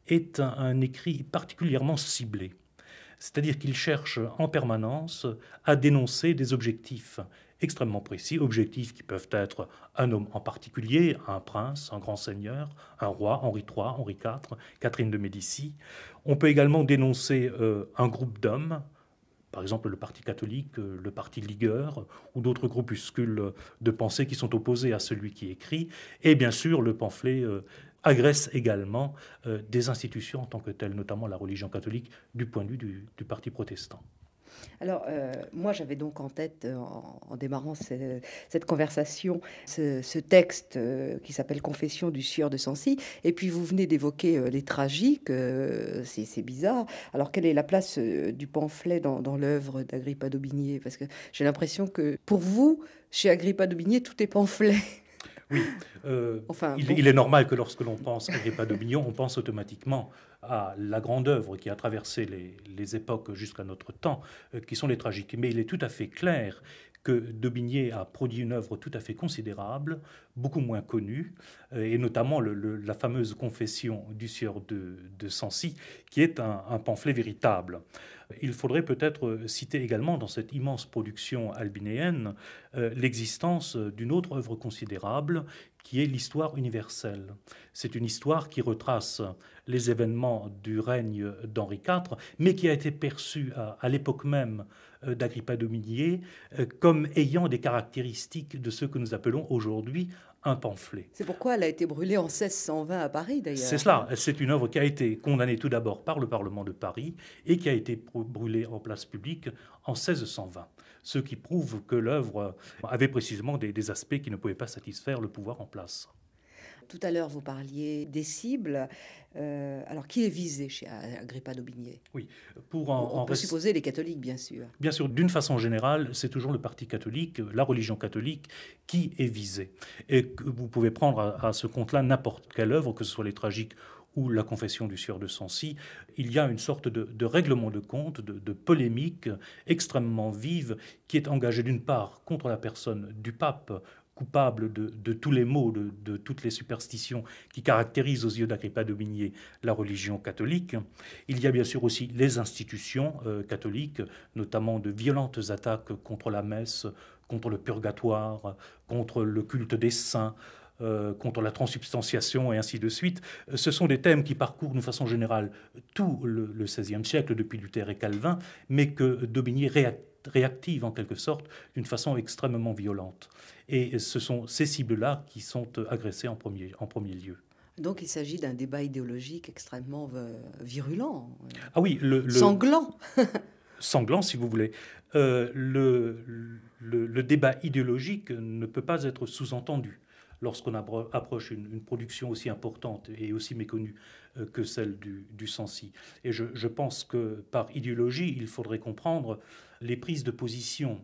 est un écrit particulièrement ciblé. C'est-à-dire qu'il cherche en permanence à dénoncer des objectifs extrêmement précis, objectifs qui peuvent être un homme en particulier, un prince, un grand seigneur, un roi, Henri III, Henri IV, Catherine de Médicis. On peut également dénoncer un groupe d'hommes, par exemple le Parti catholique, le Parti ligueur, ou d'autres groupuscules de pensée qui sont opposés à celui qui écrit. Et bien sûr, le pamphlet agresse également des institutions en tant que telles, notamment la religion catholique, du point de vue du Parti protestant. Alors, moi, j'avais donc en tête, en démarrant cette conversation, ce texte qui s'appelle Confession du sieur de Sancy. Et puis, vous venez d'évoquer les tragiques. C'est bizarre. Alors, quelle est la place du pamphlet dans l'œuvre d'Agrippa d'Aubigné? Parce que j'ai l'impression que, pour vous, chez Agrippa d'Aubigné, tout est pamphlet. Oui, il est normal que lorsque l'on pense à Agrippa d'Aubigné, on pense automatiquement à la grande œuvre qui a traversé les époques jusqu'à notre temps, qui sont les tragiques. Mais il est tout à fait clair que d'Aubigné a produit une œuvre tout à fait considérable, beaucoup moins connue, et notamment la fameuse Confession du sieur de Sancy, qui est un pamphlet véritable. Il faudrait peut-être citer également dans cette immense production albinéenne l'existence d'une autre œuvre considérable qui est l'histoire universelle. C'est une histoire qui retrace les événements du règne d'Henri IV, mais qui a été perçue à l'époque même d'Agrippa d'Aubigné comme ayant des caractéristiques de ce que nous appelons aujourd'hui un pamphlet. C'est pourquoi elle a été brûlée en 1620 à Paris, d'ailleurs. C'est cela. C'est une œuvre qui a été condamnée tout d'abord par le Parlement de Paris et qui a été brûlée en place publique en 1620. Ce qui prouve que l'œuvre avait précisément des aspects qui ne pouvaient pas satisfaire le pouvoir en place. Tout à l'heure, vous parliez des cibles. Alors, qui est visé chez Agrippa d'Aubigné? Oui, on peut supposer les catholiques, bien sûr. Bien sûr, d'une façon générale, c'est toujours le parti catholique, la religion catholique, qui est visée. Et que vous pouvez prendre à ce compte-là n'importe quelle œuvre, que ce soit les tragiques ou la confession du sieur de Sancy. Il y a une sorte de règlement de compte, de polémique extrêmement vive, qui est engagée d'une part contre la personne du pape, coupable de tous les maux, de toutes les superstitions qui caractérisent aux yeux d'Agrippa d'Aubigné la religion catholique. Il y a bien sûr aussi les institutions catholiques, notamment de violentes attaques contre la messe, contre le purgatoire, contre le culte des saints, contre la transsubstantiation et ainsi de suite. Ce sont des thèmes qui parcourent de façon générale tout le XVIe siècle, depuis Luther et Calvin, mais que d'Aubigné réactive en quelque sorte d'une façon extrêmement violente. Et ce sont ces cibles-là qui sont agressées en premier lieu. Donc il s'agit d'un débat idéologique extrêmement virulent. Ah oui, sanglant. Sanglant, si vous voulez. Le débat idéologique ne peut pas être sous-entendu lorsqu'on approche une production aussi importante et aussi méconnue que celle du Sancy. Et je pense que par idéologie, il faudrait comprendre les prises de position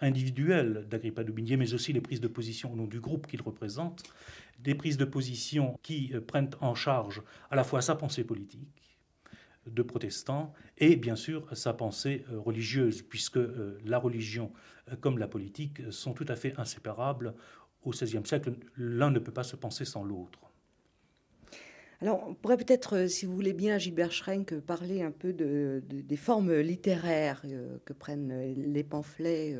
individuelles d'Agrippa d'Aubigné, mais aussi les prises de position au nom du groupe qu'il représente, des prises de position qui prennent en charge à la fois sa pensée politique de protestant et bien sûr sa pensée religieuse, puisque la religion comme la politique sont tout à fait inséparables. Au XVIe siècle, l'un ne peut pas se penser sans l'autre. Alors, on pourrait peut-être, si vous voulez bien, Gilbert Schrenk, parler un peu des formes littéraires que prennent les pamphlets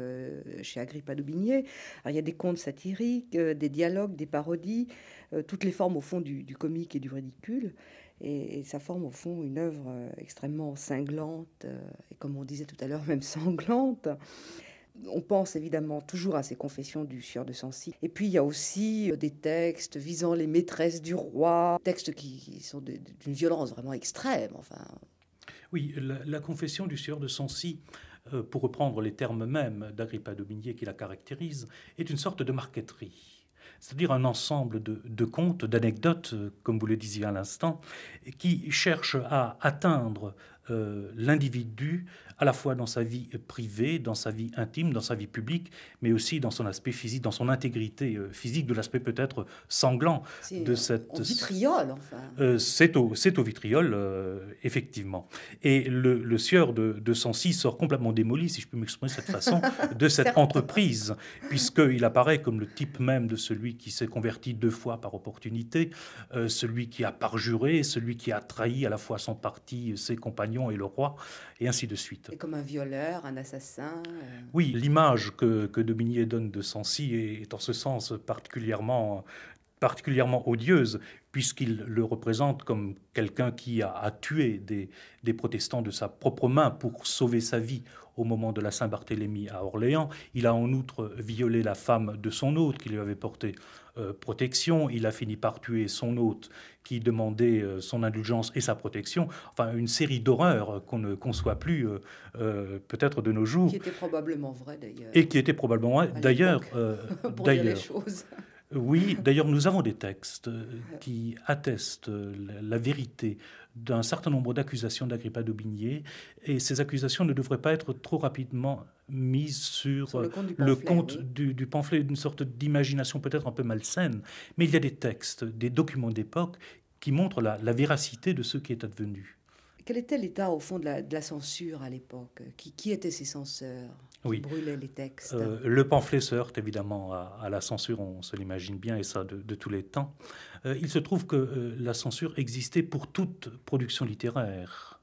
chez Agrippa d'Aubigné. Alors, il y a des contes satiriques, des dialogues, des parodies, toutes les formes, au fond, du comique et du ridicule. Et ça forme, au fond, une œuvre extrêmement cinglante, et comme on disait tout à l'heure, même sanglante. On pense évidemment toujours à ces confessions du sieur de Sancy. Et puis il y a aussi des textes visant les maîtresses du roi, textes qui sont d'une violence vraiment extrême. Enfin. Oui, la confession du sieur de Sancy, pour reprendre les termes mêmes d'Agrippa d'Aubigné qui la caractérise, est une sorte de marqueterie. C'est-à-dire un ensemble de contes, d'anecdotes, comme vous le disiez à l'instant, qui cherchent à atteindre l'individu à la fois dans sa vie privée, dans sa vie intime, dans sa vie publique, mais aussi dans son aspect physique, dans son intégrité physique, de l'aspect peut-être sanglant de cette... Au vitriol, enfin. C'est au vitriol, effectivement. Et le sieur de Sancy sort complètement démoli, si je peux m'exprimer de cette façon, de cette entreprise, puisqu'il apparaît comme le type même de celui qui s'est converti 2 fois par opportunité, celui qui a parjuré, celui qui a trahi à la fois son parti, ses compagnons et le roi, et ainsi de suite. Et comme un violeur, un assassin. Oui, l'image que d'Aubigné donne de Sancy est en ce sens particulièrement odieuse, puisqu'il le représente comme quelqu'un qui a tué des protestants de sa propre main pour sauver sa vie au moment de la Saint-Barthélemy à Orléans. Il a en outre violé la femme de son hôte qui lui avait porté protection. Il a fini par tuer son hôte qui demandait son indulgence et sa protection. Enfin, une série d'horreurs qu'on ne conçoit plus peut-être de nos jours. Qui était probablement vrai d'ailleurs. Et qui était probablement vrai d'ailleurs. Pour dire les choses. Oui, d'ailleurs, nous avons des textes qui attestent la vérité d'un certain nombre d'accusations d'Agrippa d'Aubigné, et ces accusations ne devraient pas être trop rapidement mises sur le compte du pamphlet, d'une sorte d'imagination peut-être un peu malsaine. Mais il y a des textes, des documents d'époque qui montrent la véracité de ce qui est advenu. Quel était l'état, au fond, de la censure à l'époque? Qui étaient ces censeurs qui brûlaient les textes? Le pamphlet se heurte évidemment à la censure, on se l'imagine bien, et ça de tous les temps. Il se trouve que la censure existait pour toute production littéraire,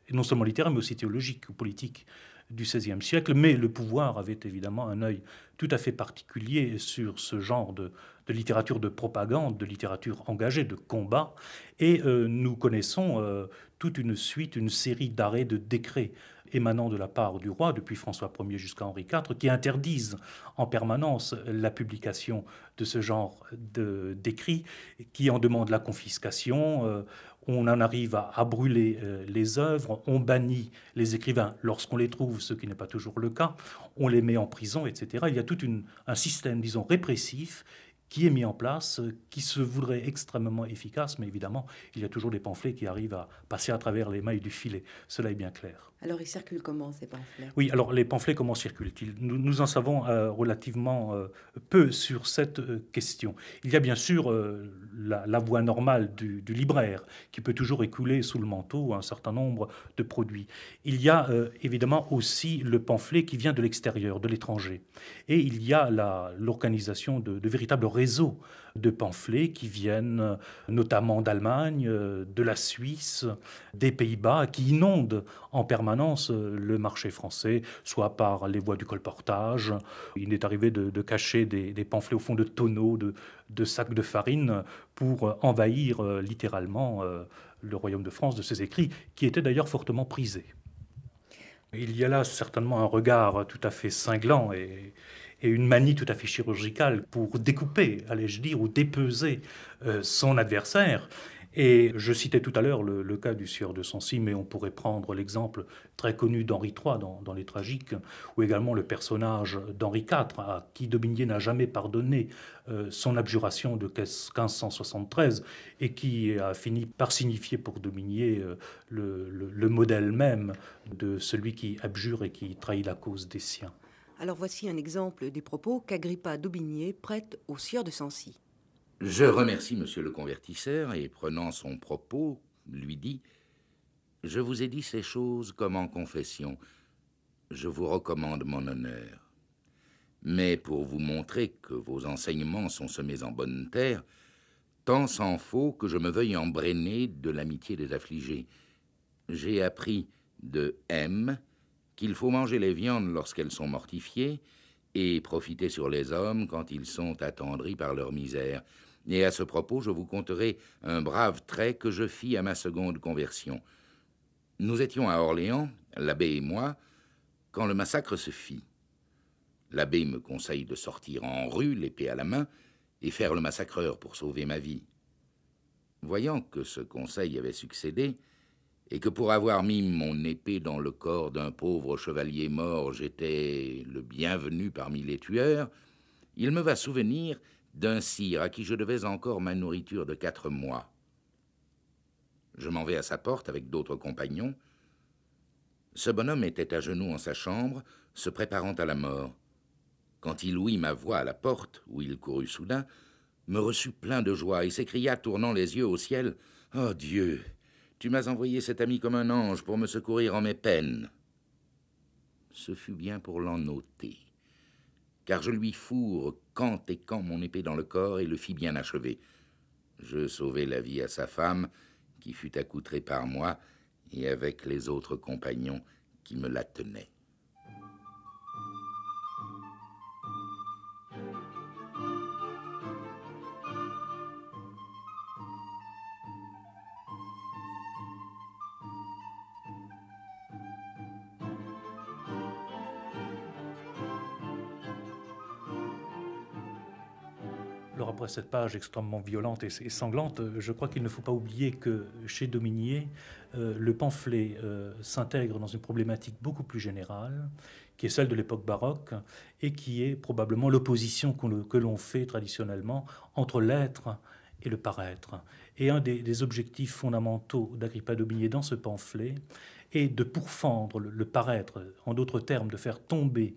et non seulement littéraire, mais aussi théologique ou politique du XVIe siècle, mais le pouvoir avait évidemment un œil tout à fait particulier sur ce genre de littérature de propagande, de littérature engagée, de combat, et nous connaissons toute une suite, une série d'arrêts, de décrets émanant de la part du roi, depuis François Ier jusqu'à Henri IV, qui interdisent en permanence la publication de ce genre d'écrits, qui en demandent la confiscation. On en arrive à brûler les œuvres, on bannit les écrivains lorsqu'on les trouve, ce qui n'est pas toujours le cas, on les met en prison, etc. Il y a tout un système, disons, répressif qui est mis en place, qui se voudrait extrêmement efficace, mais évidemment, il y a toujours des pamphlets qui arrivent à passer à travers les mailles du filet. Cela est bien clair. Alors, ils circulent comment, ces pamphlets? Oui, alors les pamphlets, comment circulent-ils? Nous en savons relativement peu sur cette question. Il y a bien sûr la voie normale du libraire, qui peut toujours écouler sous le manteau un certain nombre de produits. Il y a évidemment aussi le pamphlet qui vient de l'extérieur, de l'étranger. Et il y a l'organisation de véritables réseaux de pamphlets qui viennent notamment d'Allemagne, de la Suisse, des Pays-Bas, qui inondent en permanence le marché français, soit par les voies du colportage. Il est arrivé de cacher des pamphlets au fond de tonneaux, de sacs de farine, pour envahir littéralement le royaume de France de ces écrits, qui étaient d'ailleurs fortement prisés. Il y a là certainement un regard tout à fait cinglant et une manie tout à fait chirurgicale pour découper, allais-je dire, ou dépeser son adversaire. Et je citais tout à l'heure le cas du sieur de Sancy, mais on pourrait prendre l'exemple très connu d'Henri III dans Les Tragiques, ou également le personnage d'Henri IV, à qui d'Aubigné n'a jamais pardonné son abjuration de 1573, et qui a fini par signifier pour d'Aubigné le modèle même de celui qui abjure et qui trahit la cause des siens. Alors voici un exemple des propos qu'Agrippa d'Aubigné prête au sieur de Sancy. Je remercie monsieur le convertisseur et, prenant son propos, lui dit « Je vous ai dit ces choses comme en confession. Je vous recommande mon honneur. Mais pour vous montrer que vos enseignements sont semés en bonne terre, tant s'en faut que je me veuille embrainer de l'amitié des affligés. J'ai appris de M qu'il faut manger les viandes lorsqu'elles sont mortifiées et profiter sur les hommes quand ils sont attendris par leur misère. Et à ce propos, je vous conterai un brave trait que je fis à ma seconde conversion. Nous étions à Orléans, l'abbé et moi, quand le massacre se fit. L'abbé me conseille de sortir en rue, l'épée à la main, et faire le massacreur pour sauver ma vie. Voyant que ce conseil avait succédé, et que pour avoir mis mon épée dans le corps d'un pauvre chevalier mort, j'étais le bienvenu parmi les tueurs, il me va souvenir d'un sire à qui je devais encore ma nourriture de 4 mois. Je m'en vais à sa porte avec d'autres compagnons. Ce bonhomme était à genoux en sa chambre, se préparant à la mort. Quand il ouït ma voix à la porte, où il courut soudain, me reçut plein de joie et s'écria, tournant les yeux au ciel, « Oh Dieu, tu m'as envoyé cet ami comme un ange pour me secourir en mes peines. » Ce fut bien pour l'en ôter, car je lui fourre quand et quand mon épée dans le corps et le fis bien achever. Je sauvai la vie à sa femme, qui fut accoutrée par moi, et avec les autres compagnons qui me la tenaient. Alors après cette page extrêmement violente et sanglante, je crois qu'il ne faut pas oublier que chez d'Aubigné, le pamphlet s'intègre dans une problématique beaucoup plus générale, qui est celle de l'époque baroque, et qui est probablement l'opposition que l'on fait traditionnellement entre l'être et le paraître. Et un des objectifs fondamentaux d'Agrippa d'Aubigné dans ce pamphlet est de pourfendre le paraître, en d'autres termes, de faire tomber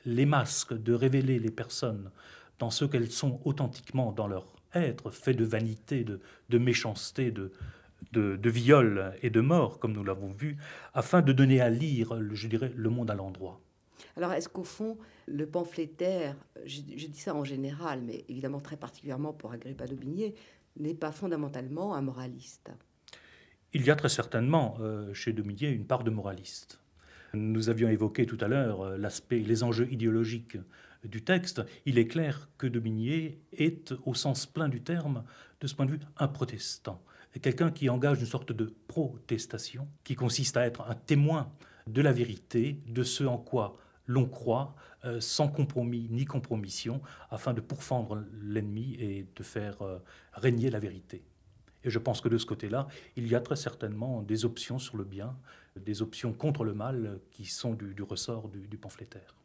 les masques, de révéler les personnes dans ce qu'elles sont authentiquement dans leur être, fait de vanité, de méchanceté, de viol et de mort, comme nous l'avons vu, afin de donner à lire, je dirais, le monde à l'endroit. Alors, est-ce qu'au fond, le pamphlétaire, je dis ça en général, mais évidemment très particulièrement pour Agrippa d'Aubigné, n'est pas fondamentalement un moraliste? Il y a très certainement chez d'Aubigné une part de moraliste. Nous avions évoqué tout à l'heure les enjeux idéologiques du texte. Il est clair que d'Aubigné est, au sens plein du terme, de ce point de vue, un protestant. Quelqu'un qui engage une sorte de protestation, qui consiste à être un témoin de la vérité, de ce en quoi l'on croit, sans compromis ni compromission, afin de pourfendre l'ennemi et de faire régner la vérité. Et je pense que de ce côté-là, il y a très certainement des options sur le bien, des options contre le mal qui sont du ressort du pamphlétaire.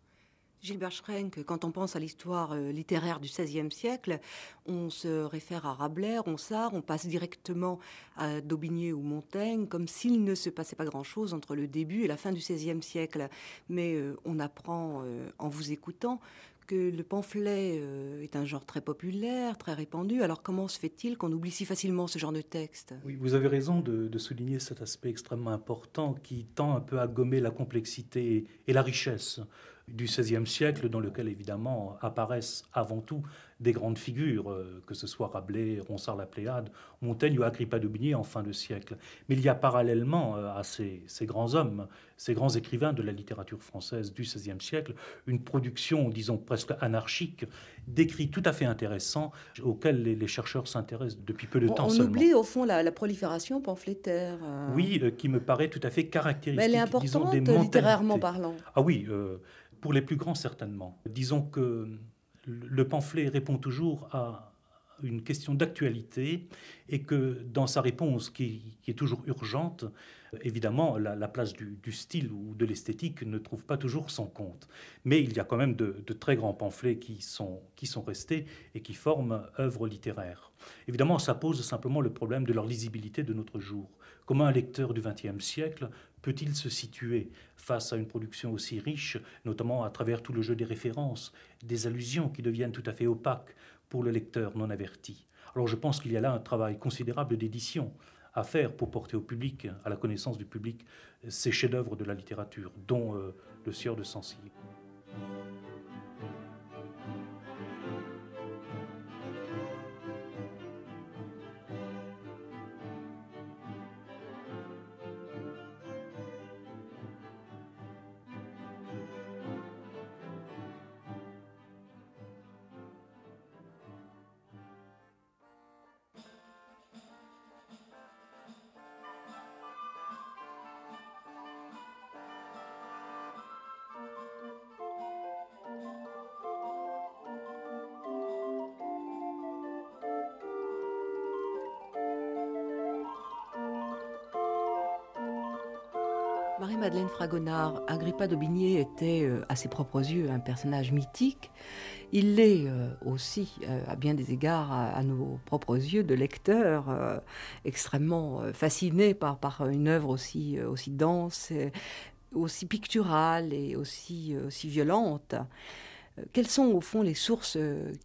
Gilbert Schrenk, quand on pense à l'histoire littéraire du XVIe siècle, on se réfère à Rabelais, Ronsard, on passe directement à d'Aubigné ou Montaigne, comme s'il ne se passait pas grand-chose entre le début et la fin du XVIe siècle. Mais on apprend, en vous écoutant, que le pamphlet est un genre très populaire, très répandu. Alors comment se fait-il qu'on oublie si facilement ce genre de texte? Oui, vous avez raison de souligner cet aspect extrêmement important qui tend un peu à gommer la complexité et la richesse du XVIe siècle, dans lequel évidemment apparaissent avant tout des grandes figures, que ce soit Rabelais, Ronsard, la Pléiade, Montaigne ou Agrippa d'Aubigné en fin de siècle. Mais il y a parallèlement à ces grands hommes, ces grands écrivains de la littérature française du XVIe siècle, une production, disons, presque anarchique, d'écrits tout à fait intéressants, auxquels les chercheurs s'intéressent depuis peu de temps seulement. On oublie au fond la prolifération pamphlétaire. Oui, qui me paraît tout à fait caractéristique. Mais elle est importante, littérairement parlant. Ah oui, pour les plus grands certainement. Disons que le pamphlet répond toujours à une question d'actualité et que dans sa réponse, qui est toujours urgente, évidemment, la place du style ou de l'esthétique ne trouve pas toujours son compte. Mais il y a quand même de très grands pamphlets qui sont restés et qui forment œuvres littéraires. Évidemment, ça pose simplement le problème de leur lisibilité de notre jour. Comment un lecteur du XXe siècle peut-il se situer face à une production aussi riche, notamment à travers tout le jeu des références, des allusions qui deviennent tout à fait opaques pour le lecteur non averti? Alors je pense qu'il y a là un travail considérable d'édition à faire pour porter au public, à la connaissance du public, ces chefs-d'œuvre de la littérature, dont Le Sieur de Sancy. Marie-Madeleine Fragonard, Agrippa d'Aubigné était, à ses propres yeux, un personnage mythique. Il l'est aussi, à bien des égards, à nos propres yeux de lecteurs, extrêmement fascinés par une œuvre aussi dense, aussi picturale et aussi violente. Quelles sont au fond les sources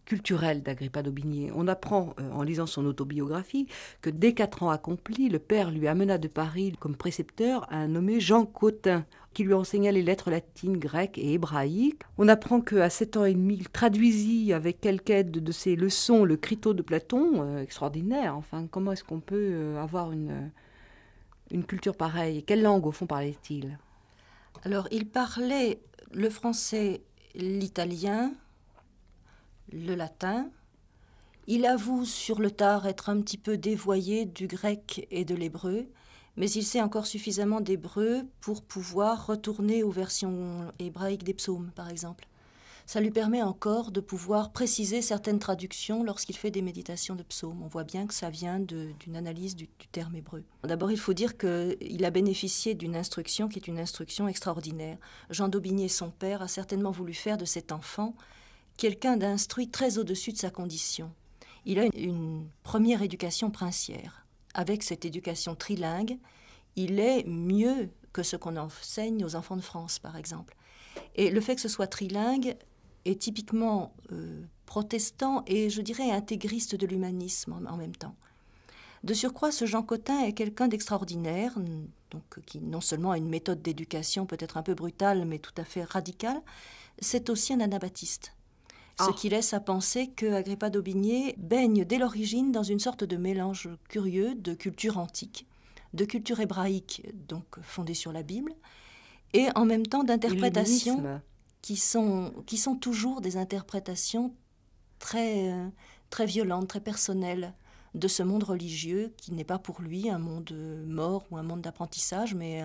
culturelles d'Agrippa d'Aubigné? On apprend en lisant son autobiographie que dès 4 ans accomplis, le père lui amena de Paris comme précepteur un nommé Jean Cottin, qui lui enseigna les lettres latines, grecques et hébraïques. On apprend qu'à 7 ans et demi, il traduisit avec quelque aide de ses leçons le Crito de Platon, extraordinaire. Enfin, comment est-ce qu'on peut avoir une culture pareille? Quelle langue, au fond, parlait-il? Alors, il parlait le français, l'italien, le latin. Il avoue sur le tard être un petit peu dévoyé du grec et de l'hébreu, mais il sait encore suffisamment d'hébreu pour pouvoir retourner aux versions hébraïques des psaumes, par exemple. Ça lui permet encore de pouvoir préciser certaines traductions lorsqu'il fait des méditations de psaumes. On voit bien que ça vient d'une analyse du terme hébreu. D'abord, il faut dire qu'il a bénéficié d'une instruction qui est une instruction extraordinaire. Jean d'Aubigné, son père, a certainement voulu faire de cet enfant quelqu'un d'instruit très au-dessus de sa condition. Il a une première éducation princière. Avec cette éducation trilingue, il est mieux que ce qu'on enseigne aux enfants de France, par exemple. Et le fait que ce soit trilingue est typiquement protestant et, je dirais, intégriste de l'humanisme en même temps. De surcroît, ce Jean Cottin est quelqu'un d'extraordinaire, donc qui non seulement a une méthode d'éducation peut-être un peu brutale, mais tout à fait radicale, c'est aussi un anabaptiste. Ce qui laisse à penser que Agrippa d'Aubigné baigne dès l'origine dans une sorte de mélange curieux de culture antique, de culture hébraïque, donc fondée sur la Bible, et en même temps d'interprétations qui sont toujours des interprétations très, très violentes, très personnelles de ce monde religieux qui n'est pas pour lui un monde mort ou un monde d'apprentissage, mais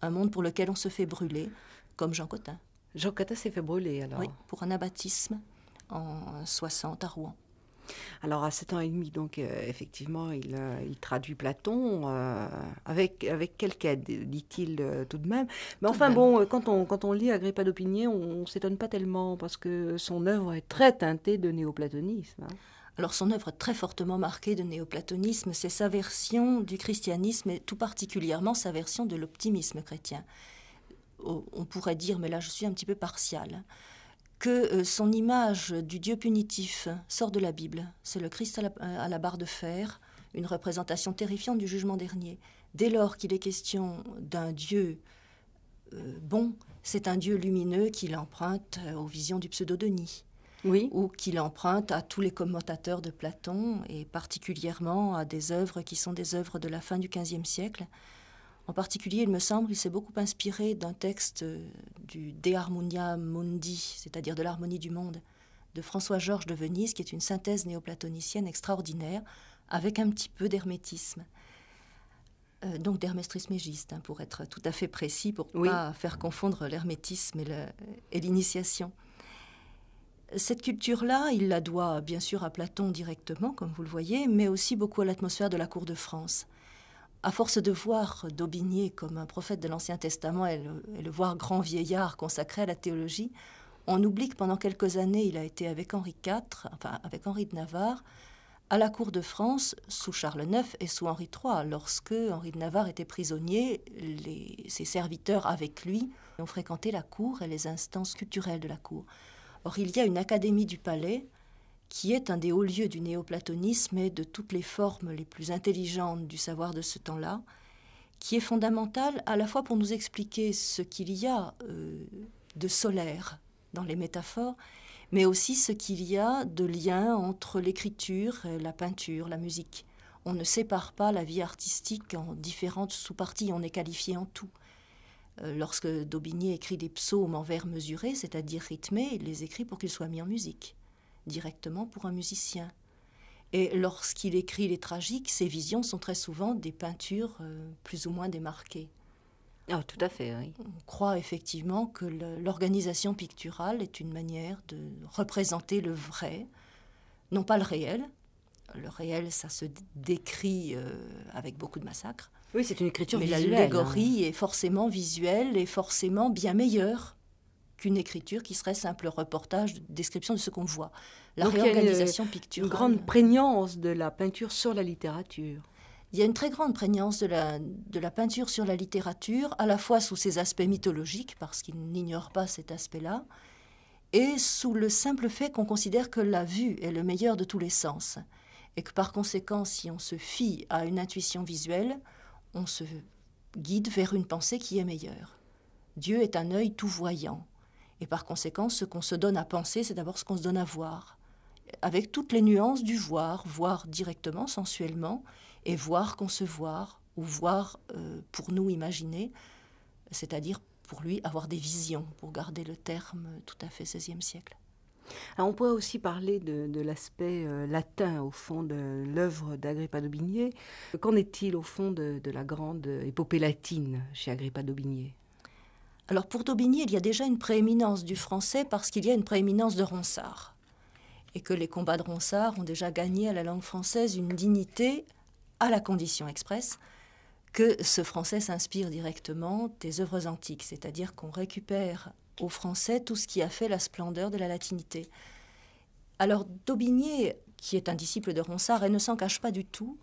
un monde pour lequel on se fait brûler, comme Jean Cottin. Jean Cottin s'est fait brûler alors? Oui, pour un anabaptisme en 60 à Rouen. Alors à 7 ans et demi, donc effectivement, il traduit Platon avec quelque aide, dit-il tout de même. Mais Tout enfin de même. bon, quand on lit Agrippa d'Aubigné, on s'étonne pas tellement parce que son œuvre est très teintée de néoplatonisme. Hein. Alors son œuvre très fortement marquée de néoplatonisme, c'est sa version du christianisme et tout particulièrement sa version de l'optimisme chrétien. On pourrait dire, mais là je suis un petit peu partiale, que son image du Dieu punitif sort de la Bible. C'est le Christ à la barre de fer, une représentation terrifiante du jugement dernier. Dès lors qu'il est question d'un Dieu bon, c'est un Dieu lumineux qu'il emprunte aux visions du pseudo-Denis. Oui. Ou qu'il emprunte à tous les commentateurs de Platon, et particulièrement à des œuvres qui sont des œuvres de la fin du XVe siècle. En particulier, il me semble qu'il s'est beaucoup inspiré d'un texte du De Harmonia Mundi, c'est-à-dire de l'harmonie du monde, de François-Georges de Venise, qui est une synthèse néoplatonicienne extraordinaire, avec un petit peu d'hermétisme. Donc d'Hermès Trismégiste, pour être tout à fait précis, pour ne pas faire confondre l'hermétisme et l'initiation. Cette culture-là, il la doit bien sûr à Platon directement, comme vous le voyez, mais aussi beaucoup à l'atmosphère de la cour de France. À force de voir d'Aubigné comme un prophète de l'Ancien Testament et le voir grand vieillard consacré à la théologie, on oublie que pendant quelques années, il a été avec Henri IV, enfin avec Henri de Navarre, à la cour de France, sous Charles IX et sous Henri III. Lorsque Henri de Navarre était prisonnier, ses serviteurs avec lui ont fréquenté la cour et les instances culturelles de la cour. Or, il y a une académie du palais qui est un des hauts lieux du néoplatonisme et de toutes les formes les plus intelligentes du savoir de ce temps-là, qui est fondamentale à la fois pour nous expliquer ce qu'il y a de solaire dans les métaphores, mais aussi ce qu'il y a de lien entre l'écriture, la peinture, la musique. On ne sépare pas la vie artistique en différentes sous-parties, on est qualifié en tout. Lorsque d'Aubigné écrit des psaumes en vers mesurés, c'est-à-dire rythmés, il les écrit pour qu'ils soient mis en musique, directement pour un musicien. Et lorsqu'il écrit les tragiques, ses visions sont très souvent des peintures plus ou moins démarquées. Ah, tout à fait, oui. On croit effectivement que l'organisation picturale est une manière de représenter le vrai, non pas le réel. Le réel, ça se décrit avec beaucoup de massacres. Oui, c'est une écriture mais visuelle. L'allégorie est forcément visuelle et forcément bien meilleure qu'une écriture qui serait simple reportage, description de ce qu'on voit. La Donc, réorganisation picturale. Une grande prégnance de la peinture sur la littérature. Il y a une très grande prégnance de la peinture sur la littérature, à la fois sous ses aspects mythologiques, parce qu'il n'ignore pas cet aspect-là, et sous le simple fait qu'on considère que la vue est le meilleur de tous les sens, et que par conséquent, si on se fie à une intuition visuelle, on se guide vers une pensée qui est meilleure. Dieu est un œil tout voyant, et par conséquent, ce qu'on se donne à penser, c'est d'abord ce qu'on se donne à voir, avec toutes les nuances du voir directement, sensuellement, et voir concevoir, ou voir pour nous imaginer, c'est-à-dire pour lui avoir des visions, pour garder le terme tout à fait XVIe siècle. Alors on pourrait aussi parler de l'aspect latin, au fond, de l'œuvre d'Agrippa d'Aubigné. Qu'en est-il, au fond, de la grande épopée latine chez Agrippa d'Aubigné ? Alors pour d'Aubigné, il y a déjà une prééminence du français parce qu'il y a une prééminence de Ronsard. Et que les combats de Ronsard ont déjà gagné à la langue française une dignité à la condition expresse que ce français s'inspire directement des œuvres antiques, c'est-à-dire qu'on récupère au français tout ce qui a fait la splendeur de la latinité. Alors d'Aubigné, qui est un disciple de Ronsard et ne s'en cache pas du tout,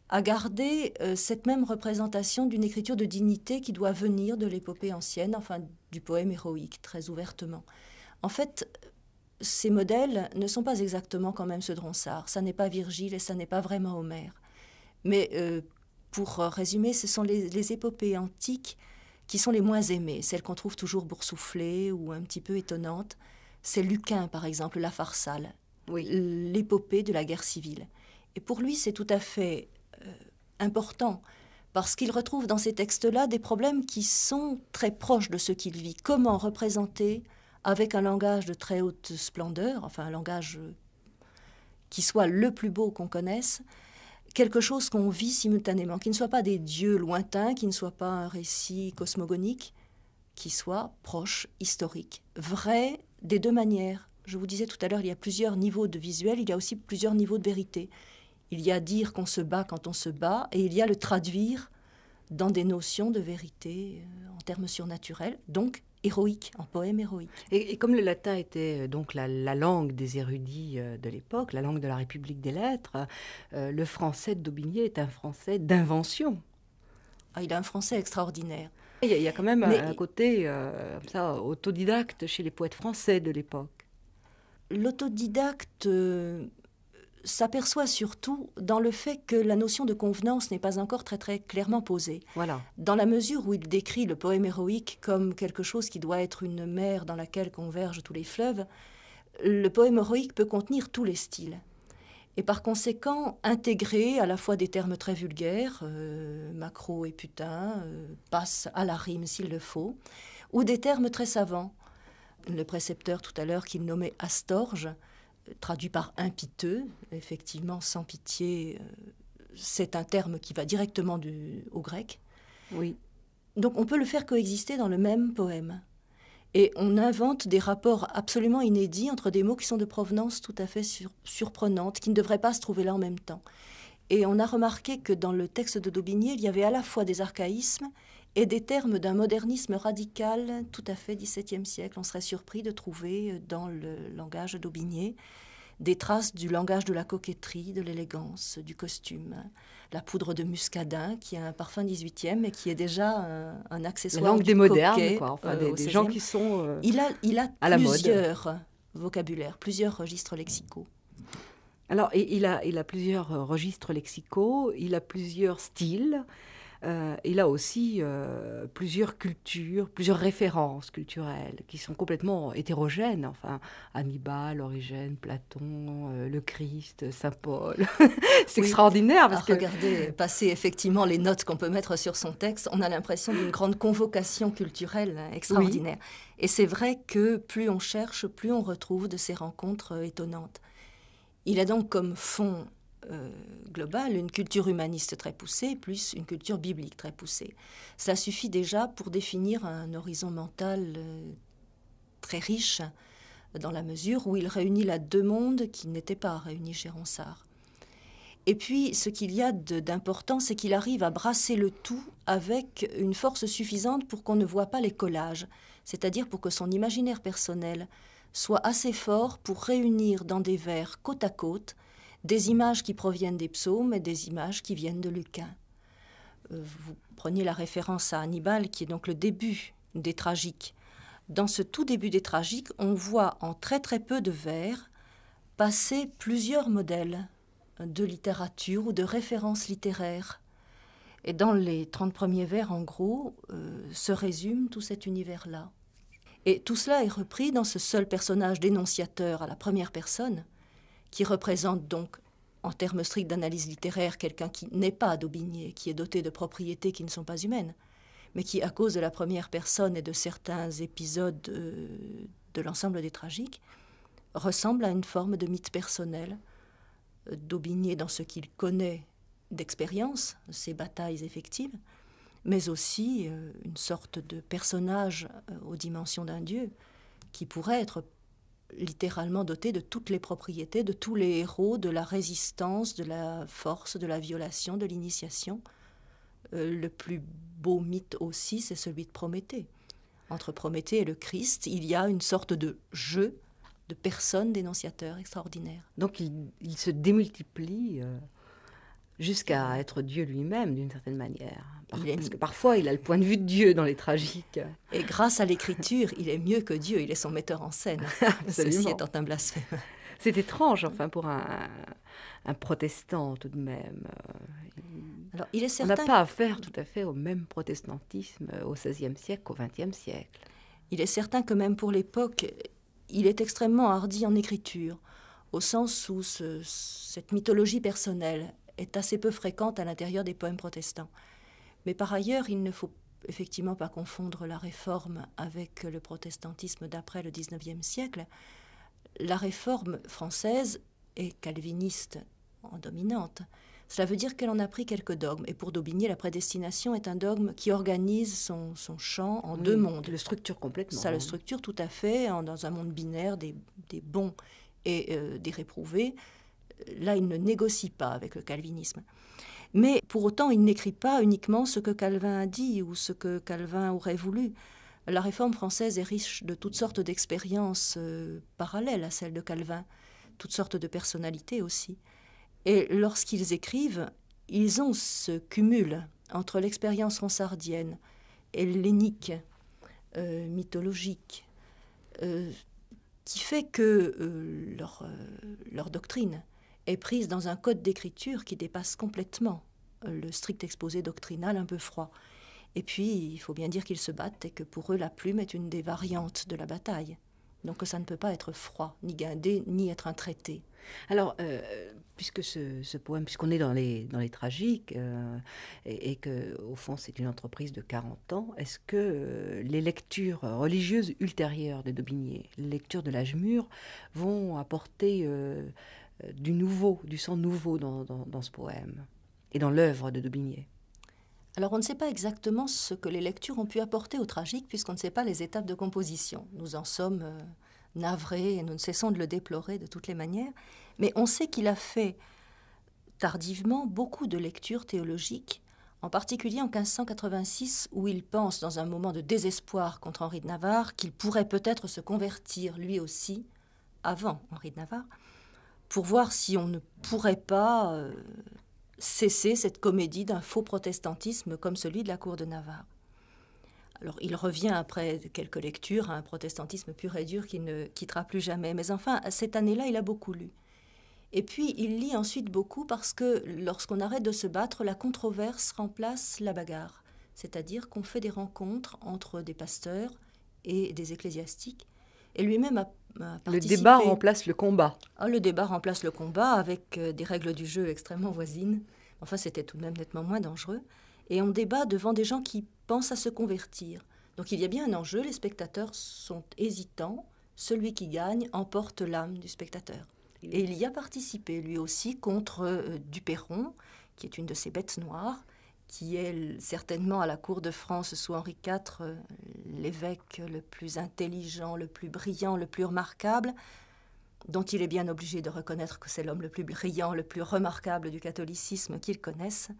a gardé cette même représentation d'une écriture de dignité qui doit venir de l'épopée ancienne, enfin du poème héroïque, très ouvertement. En fait, ces modèles ne sont pas exactement quand même ceux de Ronsard. Ça n'est pas Virgile et ça n'est pas vraiment Homère. Mais pour résumer, ce sont les épopées antiques qui sont les moins aimées, celles qu'on trouve toujours boursouflées ou un petit peu étonnantes. C'est Lucain, par exemple, la Pharsale, l'épopée de la guerre civile. Et pour lui, c'est tout à fait important, parce qu'il retrouve dans ces textes-là des problèmes qui sont très proches de ce qu'il vit. Comment représenter, avec un langage de très haute splendeur, enfin un langage qui soit le plus beau qu'on connaisse, quelque chose qu'on vit simultanément, qui ne soit pas des dieux lointains, qui ne soit pas un récit cosmogonique, qui soit proche, historique, vrai des deux manières. Je vous disais tout à l'heure, il y a plusieurs niveaux de visuel, il y a aussi plusieurs niveaux de vérité. Il y a dire qu'on se bat quand on se bat, et il y a le traduire dans des notions de vérité en termes surnaturels, donc héroïque, en poème héroïque. Et comme le latin était donc la langue des érudits de l'époque, la langue de la République des lettres, le français de d'Aubigné est un français d'invention. Ah, il a un français extraordinaire. Il y a quand même un côté comme ça, autodidacte chez les poètes français de l'époque. L'autodidacte s'aperçoit surtout dans le fait que la notion de convenance n'est pas encore très très clairement posée. Voilà. Dans la mesure où il décrit le poème héroïque comme quelque chose qui doit être une mer dans laquelle convergent tous les fleuves, le poème héroïque peut contenir tous les styles. Et par conséquent, intégrer à la fois des termes très vulgaires, macro et putain, passe à la rime s'il le faut, ou des termes très savants. Le précepteur tout à l'heure qu'il nommait Astorge, traduit par impiteux, effectivement sans pitié, c'est un terme qui va directement au grec. Oui. Donc on peut le faire coexister dans le même poème. Et on invente des rapports absolument inédits entre des mots qui sont de provenance tout à fait surprenante, qui ne devraient pas se trouver là en même temps. Et on a remarqué que dans le texte de d'Aubigné, il y avait à la fois des archaïsmes et des termes d'un modernisme radical tout à fait XVIIe siècle. On serait surpris de trouver dans le langage d'Aubigné des traces du langage de la coquetterie, de l'élégance, du costume. La poudre de muscadin, qui a un parfum 18e et qui est déjà un accessoire. La langue des modernes, coquet, quoi. Enfin, des gens qui sont il a à la plusieurs vocabulaires, plusieurs registres lexicaux. Alors, il a plusieurs registres lexicaux, il a plusieurs styles, il a aussi plusieurs cultures, plusieurs références culturelles qui sont complètement hétérogènes. Enfin, Hannibal, Origène, Platon, le Christ, Saint Paul. C'est extraordinaire. Parce que regardez, passer effectivement les notes qu'on peut mettre sur son texte, on a l'impression d'une grande convocation culturelle extraordinaire. Oui. Et c'est vrai que plus on cherche, plus on retrouve de ces rencontres étonnantes. Il a donc comme fond global une culture humaniste très poussée, plus une culture biblique très poussée. Ça suffit déjà pour définir un horizon mental très riche, dans la mesure où il réunit là deux mondes qui n'étaient pas réunis chez Ronsard. Et puis, ce qu'il y a d'important, c'est qu'il arrive à brasser le tout avec une force suffisante pour qu'on ne voit pas les collages, c'est-à-dire pour que son imaginaire personnel soit assez fort pour réunir dans des vers côte à côte des images qui proviennent des psaumes et des images qui viennent de Lucain. Vous preniez la référence à Hannibal, qui est donc le début des tragiques. Dans ce tout début des tragiques, on voit en très très peu de vers passer plusieurs modèles de littérature ou de références littéraires. Et dans les 30 premiers vers, en gros, se résume tout cet univers-là. Et tout cela est repris dans ce seul personnage dénonciateur à la première personne, qui représente donc, en termes stricts d'analyse littéraire, quelqu'un qui n'est pas d'Aubigné, qui est doté de propriétés qui ne sont pas humaines, mais qui, à cause de la première personne et de certains épisodes de l'ensemble des tragiques, ressemble à une forme de mythe personnel d'Aubigné dans ce qu'il connaît d'expérience, ses batailles effectives, mais aussi une sorte de personnage aux dimensions d'un dieu qui pourrait être littéralement doté de toutes les propriétés, de tous les héros, de la résistance, de la force, de la violation, de l'initiation. Le plus beau mythe aussi, c'est celui de Prométhée. Entre Prométhée et le Christ, il y a une sorte de jeu de personnes dénonciateurs extraordinaires. Donc il se démultiplie jusqu'à être Dieu lui-même, d'une certaine manière. Parce que parfois, il a le point de vue de Dieu dans les tragiques. Et grâce à l'écriture, il est mieux que Dieu, il est son metteur en scène. Ceci étant un blasphème. C'est étrange, enfin, pour un protestant, tout de même. Alors, il est certain... On n'a pas affaire tout à fait au même protestantisme au XVIe siècle qu'au XXe siècle. Il est certain que même pour l'époque, il est extrêmement hardi en écriture, au sens où cette mythologie personnelle est assez peu fréquente à l'intérieur des poèmes protestants. Mais par ailleurs, il ne faut effectivement pas confondre la Réforme avec le protestantisme d'après le XIXe siècle. La Réforme française est calviniste en dominante, Cela veut dire qu'elle en a pris quelques dogmes. Et pour Daubigné, la prédestination est un dogme qui organise son chant en deux mondes. Le structure complètement. Ça le structure tout à fait, dans un monde binaire des bons et des réprouvés. Là, il ne négocie pas avec le calvinisme. Mais pour autant, il n'écrit pas uniquement ce que Calvin a dit ou ce que Calvin aurait voulu. La Réforme française est riche de toutes sortes d'expériences parallèles à celles de Calvin, toutes sortes de personnalités aussi. Et lorsqu'ils écrivent, ils ont ce cumul entre l'expérience ronsardienne, hellénique, mythologique, qui fait que leur doctrine est prise dans un code d'écriture qui dépasse complètement le strict exposé doctrinal un peu froid. Et puis, il faut bien dire qu'ils se battent et que pour eux, la plume est une des variantes de la bataille. Donc ça ne peut pas être froid, ni guindé, ni être un traité. Alors, puisque ce poème, puisqu'on est dans les tragiques, et qu'au fond c'est une entreprise de 40 ans, est-ce que les lectures religieuses ultérieures de Daubigné, les lectures de l'âge mûr, vont apporter du nouveau, du sang nouveau dans ce poème et dans l'œuvre de Daubigné? Alors on ne sait pas exactement ce que les lectures ont pu apporter au tragique, puisqu'on ne sait pas les étapes de composition. Nous en sommes navrés et nous ne cessons de le déplorer de toutes les manières. Mais on sait qu'il a fait tardivement beaucoup de lectures théologiques, en particulier en 1586, où il pense, dans un moment de désespoir contre Henri de Navarre, qu'il pourrait peut-être se convertir lui aussi, avant Henri de Navarre, pour voir si on ne pourrait pas cesser cette comédie d'un faux protestantisme comme celui de la cour de Navarre. Alors il revient après quelques lectures à un protestantisme pur et dur qu'il ne quittera plus jamais. Mais enfin, cette année-là, il a beaucoup lu. Et puis il lit ensuite beaucoup parce que lorsqu'on arrête de se battre, la controverse remplace la bagarre. C'est-à-dire qu'on fait des rencontres entre des pasteurs et des ecclésiastiques. Et lui-même a participé. Le débat remplace le combat. Le débat remplace le combat avec des règles du jeu extrêmement voisines. Enfin, c'était tout de même nettement moins dangereux. Et on débat devant des gens qui pensent à se convertir. Donc il y a bien un enjeu, les spectateurs sont hésitants. Celui qui gagne emporte l'âme du spectateur. Et il y a participé, lui aussi, contre Duperron, qui est une de ces bêtes noires, qui est certainement à la cour de France sous Henri IV, l'évêque le plus intelligent, le plus brillant, le plus remarquable, dont il est bien obligé de reconnaître que c'est l'homme le plus brillant, le plus remarquable du catholicisme qu'il connaisse.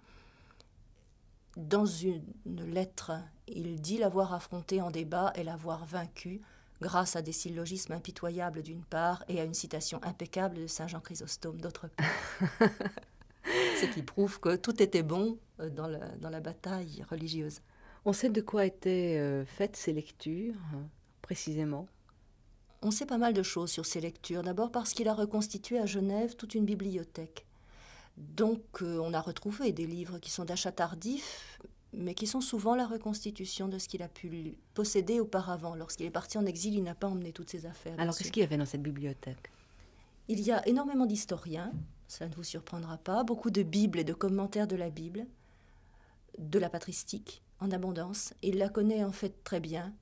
Dans une lettre, il dit l'avoir affronté en débat et l'avoir vaincu, grâce à des syllogismes impitoyables d'une part et à une citation impeccable de Saint Jean Chrysostome d'autre part. Ce qui prouve que tout était bon dans la bataille religieuse. On sait de quoi étaient faites ces lectures, précisément? On sait pas mal de choses sur ces lectures. D'abord parce qu'il a reconstitué à Genève toute une bibliothèque. Donc on a retrouvé des livres qui sont d'achat tardif, mais qui sont souvent la reconstitution de ce qu'il a pu posséder auparavant. Lorsqu'il est parti en exil, il n'a pas emmené toutes ses affaires. Alors qu'est-ce qu'il y avait dans cette bibliothèque? Il y a énormément d'historiens, cela ne vous surprendra pas, beaucoup de Bibles et de commentaires de la Bible, de la patristique en abondance. Il la connaît en fait très bien,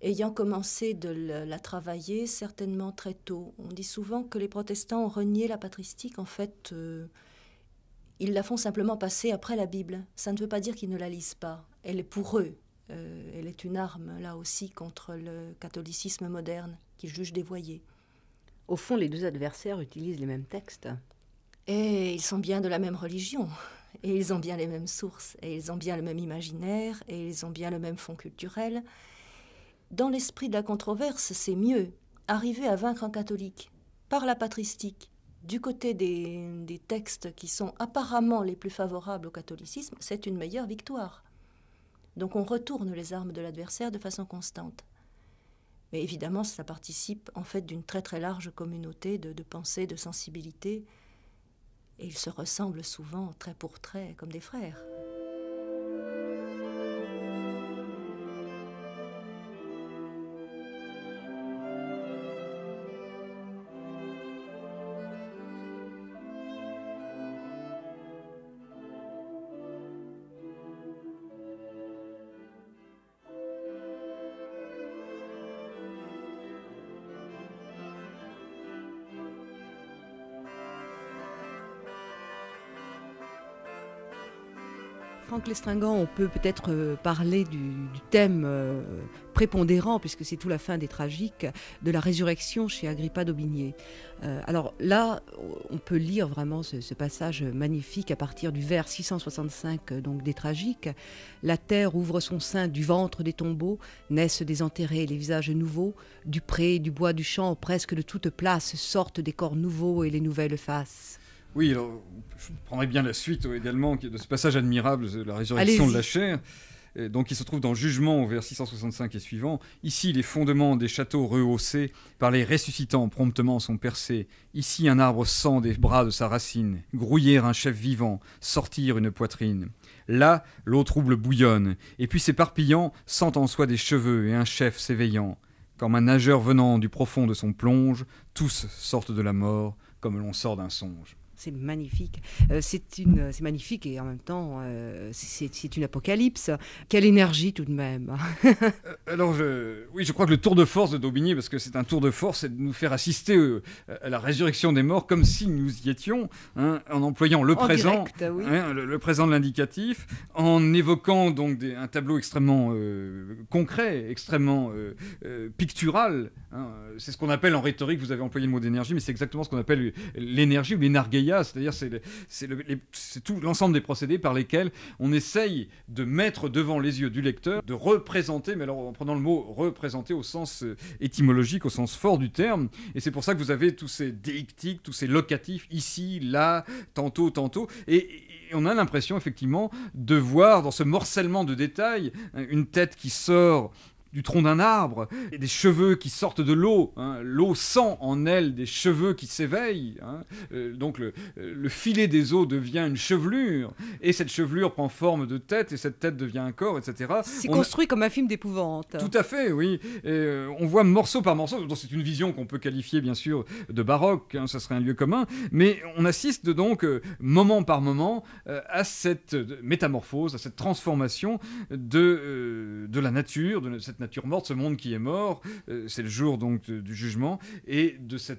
ayant commencé de la travailler certainement très tôt. On dit souvent que les protestants ont renié la patristique, en fait... Ils la font simplement passer après la Bible. Ça ne veut pas dire qu'ils ne la lisent pas. Elle est pour eux. Elle est une arme, là aussi, contre le catholicisme moderne, qu'ils jugent dévoyé. Au fond, les deux adversaires utilisent les mêmes textes. Et ils sont bien de la même religion. Et ils ont bien les mêmes sources. Et ils ont bien le même imaginaire. Et ils ont bien le même fond culturel. Dans l'esprit de la controverse, c'est mieux. Arriver à vaincre un catholique par la patristique, du côté des textes qui sont apparemment les plus favorables au catholicisme, c'est une meilleure victoire. Donc on retourne les armes de l'adversaire de façon constante. Mais évidemment, ça participe en fait d'une très très large communauté de pensée, de sensibilité. Et ils se ressemblent souvent trait pour trait comme des frères. Franck Lestringant, on peut peut-être parler du thème prépondérant, puisque c'est tout la fin des tragiques, de la résurrection chez Agrippa d'Aubigné. Alors là, on peut lire vraiment ce passage magnifique à partir du vers 665 donc des tragiques. La terre ouvre son sein du ventre des tombeaux, naissent des enterrés les visages nouveaux, du pré, du bois, du champ, presque de toute place sortent des corps nouveaux et les nouvelles faces. Oui, alors je prendrai bien la suite également de ce passage admirable de la résurrection de la chair. Donc il se trouve dans Jugement au vers 665 et suivant. Ici, les fondements des châteaux rehaussés par les ressuscitants promptement sont percés. Ici, un arbre sent des bras de sa racine, grouiller un chef vivant, sortir une poitrine. Là, l'eau trouble bouillonne, et puis s'éparpillant, sent en soi des cheveux et un chef s'éveillant. Comme un nageur venant du profond de son plonge, tous sortent de la mort comme l'on sort d'un songe. C'est magnifique. C'est magnifique et en même temps, c'est une apocalypse. Quelle énergie tout de même. Alors, je crois que le tour de force de d'Aubigné, parce que c'est un tour de force, c'est de nous faire assister à la résurrection des morts comme si nous y étions, hein, en employant le présent, direct, oui. Hein, le présent de l'indicatif, en évoquant donc un tableau extrêmement concret, extrêmement pictural. Hein. C'est ce qu'on appelle en rhétorique, vous avez employé le mot d'énergie, mais c'est exactement ce qu'on appelle l'énergie ou l'énargueia. C'est-à-dire c'est tout l'ensemble des procédés par lesquels on essaye de mettre devant les yeux du lecteur, de représenter, mais alors en prenant le mot représenter au sens étymologique, au sens fort du terme, et c'est pour ça que vous avez tous ces déictiques, tous ces locatifs, ici, là, tantôt, et on a l'impression effectivement de voir dans ce morcellement de détails une tête qui sort du tronc d'un arbre, et des cheveux qui sortent de l'eau. Hein. L'eau sent en elle des cheveux qui s'éveillent. Hein. Donc le filet des eaux devient une chevelure, et cette chevelure prend forme de tête, et cette tête devient un corps, etc. C'est construit comme un film d'épouvante. Tout à fait, oui. Et, on voit morceau par morceau. Donc, c'est une vision qu'on peut qualifier, bien sûr, de baroque. Hein, ça serait un lieu commun. Mais on assiste donc, moment par moment, à cette métamorphose, à cette transformation de la nature, de cette nature morte, ce monde qui est mort, c'est le jour donc du jugement, et de ce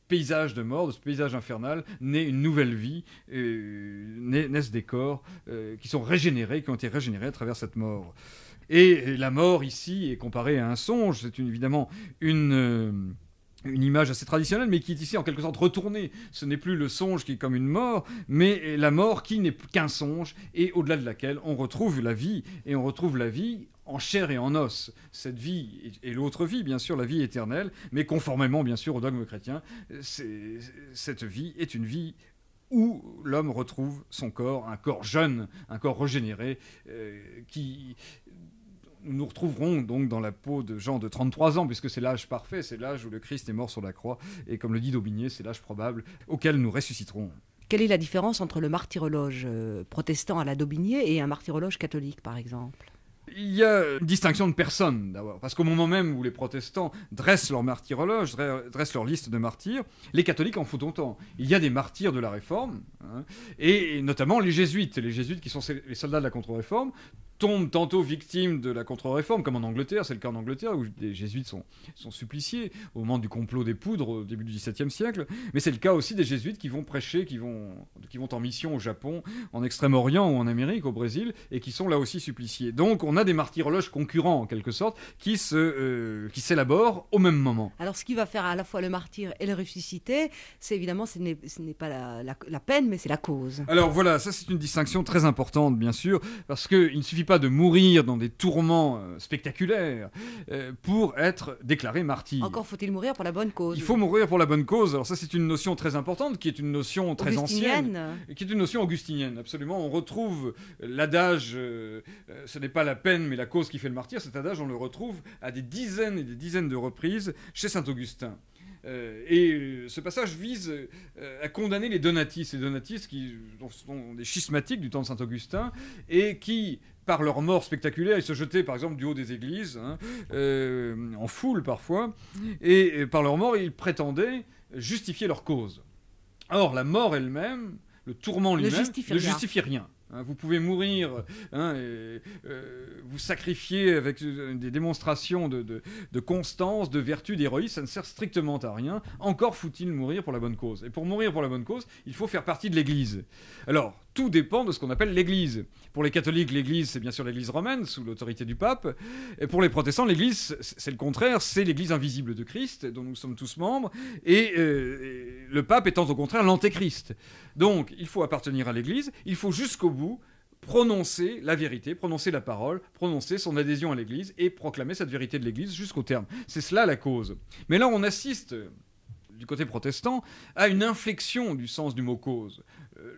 paysage de mort, de ce paysage infernal, naît une nouvelle vie, naissent des corps qui sont régénérés, qui ont été régénérés à travers cette mort. Et la mort ici est comparée à un songe, c'est évidemment une image assez traditionnelle, mais qui est ici en quelque sorte retournée. Ce n'est plus le songe qui est comme une mort, mais la mort qui n'est qu'un songe, et au-delà de laquelle on retrouve la vie, et on retrouve la vie en chair et en os. Cette vie et l'autre vie, bien sûr, la vie éternelle, mais conformément, bien sûr, au dogme chrétien, cette vie est une vie où l'homme retrouve son corps, un corps jeune, un corps régénéré, qui... Nous retrouverons donc dans la peau de gens de 33 ans, puisque c'est l'âge parfait, c'est l'âge où le Christ est mort sur la croix, et comme le dit d'Aubigné, c'est l'âge probable auquel nous ressusciterons. Quelle est la différence entre le martyrologe protestant à la d'Aubigné et un martyrologe catholique, par exemple ? Il y a une distinction de personnes, d'abord, parce qu'au moment même où les protestants dressent leur martyrologe, dressent leur liste de martyrs, les catholiques en font autant. Il y a des martyrs de la Réforme, hein, et notamment les jésuites qui sont les soldats de la Contre-Réforme, tombent tantôt victimes de la Contre-Réforme, comme en Angleterre, c'est le cas en Angleterre, où des jésuites sont suppliciés au moment du complot des poudres au début du XVIIe siècle, mais c'est le cas aussi des jésuites qui vont prêcher, qui vont en mission au Japon, en Extrême-Orient ou en Amérique, au Brésil, et qui sont là aussi suppliciés. Donc on a des martyrologes concurrents, en quelque sorte, qui s'élaborent au même moment. Alors ce qui va faire à la fois le martyr et le ressuscité, c'est évidemment, ce n'est pas la peine, mais c'est la cause. Alors voilà, ça c'est une distinction très importante, bien sûr, parce qu'il ne suffit pas de mourir dans des tourments spectaculaires pour être déclaré martyr. Encore faut-il mourir pour la bonne cause. Il faut mourir pour la bonne cause. Alors ça, c'est une notion très importante, qui est une notion très ancienne, qui est une notion augustinienne, absolument. On retrouve l'adage ce n'est pas la peine, mais la cause qui fait le martyr. Cet adage, on le retrouve à des dizaines et des dizaines de reprises chez saint Augustin. Et ce passage vise à condamner les donatistes. Les donatistes qui sont des schismatiques du temps de saint Augustin et qui, par leur mort spectaculaire, ils se jetaient par exemple du haut des églises, hein, en foule parfois, et par leur mort, ils prétendaient justifier leur cause. Or, la mort elle-même, le tourment lui-même, ne justifie rien. Vous pouvez mourir, vous sacrifier avec des démonstrations de constance, de vertu, d'héroïsme, ça ne sert strictement à rien. Encore faut-il mourir pour la bonne cause. Et pour mourir pour la bonne cause, il faut faire partie de l'Église. Alors, tout dépend de ce qu'on appelle l'Église. Pour les catholiques, l'Église, c'est bien sûr l'Église romaine, sous l'autorité du pape. Et pour les protestants, l'Église, c'est le contraire, c'est l'Église invisible de Christ, dont nous sommes tous membres, et le pape étant au contraire l'antéchrist. Donc, il faut appartenir à l'Église, il faut jusqu'au bout prononcer la vérité, prononcer la parole, prononcer son adhésion à l'Église et proclamer cette vérité de l'Église jusqu'au terme. C'est cela la cause. Mais là, on assiste, du côté protestant, à une inflexion du sens du mot cause.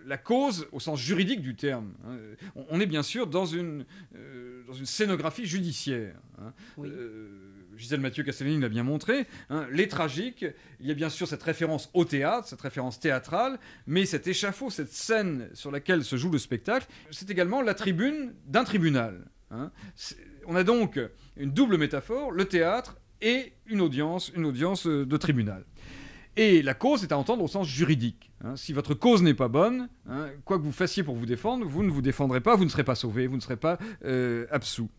La cause, au sens juridique du terme. On est bien sûr dans une scénographie judiciaire. Oui. Gisèle Mathieu-Castellani l'a bien montré. Les tragiques, il y a bien sûr cette référence au théâtre, cette référence théâtrale, mais cet échafaud, cette scène sur laquelle se joue le spectacle, c'est également la tribune d'un tribunal. On a donc une double métaphore, le théâtre et une audience de tribunal. Et la cause est à entendre au sens juridique. Si votre cause n'est pas bonne, quoi que vous fassiez pour vous défendre, vous ne vous défendrez pas, vous ne serez pas sauvé, vous ne serez pas absous.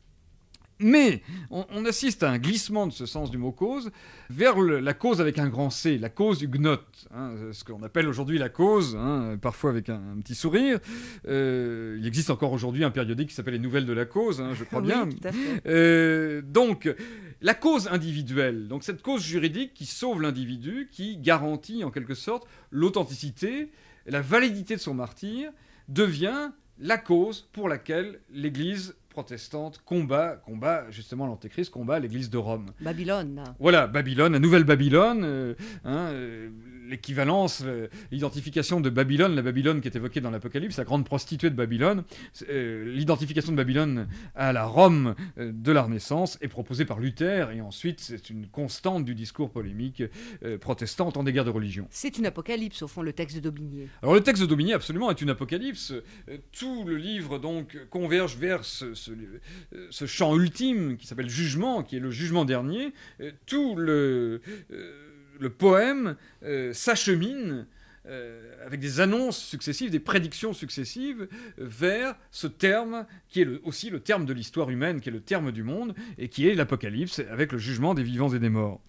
Mais on assiste à un glissement de ce sens du mot cause vers la cause avec un grand C, la cause huguenote, ce qu'on appelle aujourd'hui la cause, parfois avec un petit sourire. Il existe encore aujourd'hui un périodique qui s'appelle Les Nouvelles de la Cause, je crois bien. Oui, tout à fait. Donc, la cause individuelle, donc cette cause juridique qui sauve l'individu, qui garantit en quelque sorte l'authenticité, la validité de son martyre, devient la cause pour laquelle l'Église protestante combat justement l'Antéchrist, combat l'Église de Rome. Babylone. Voilà, Babylone, la nouvelle Babylone, l'équivalence, l'identification de Babylone, la Babylone qui est évoquée dans l'Apocalypse, la grande prostituée de Babylone, l'identification de Babylone à la Rome de la Renaissance est proposée par Luther, et ensuite c'est une constante du discours polémique protestant en temps des guerres de religion. C'est une apocalypse, au fond, le texte de d'Aubigné. Alors le texte de d'Aubigné, absolument, est une apocalypse. Tout le livre, donc, converge vers ce champ ultime qui s'appelle jugement, qui est le jugement dernier. Tout le poème s'achemine avec des annonces successives, des prédictions successives vers ce terme qui est aussi le terme de l'histoire humaine, qui est le terme du monde, et qui est l'Apocalypse, avec le jugement des vivants et des morts.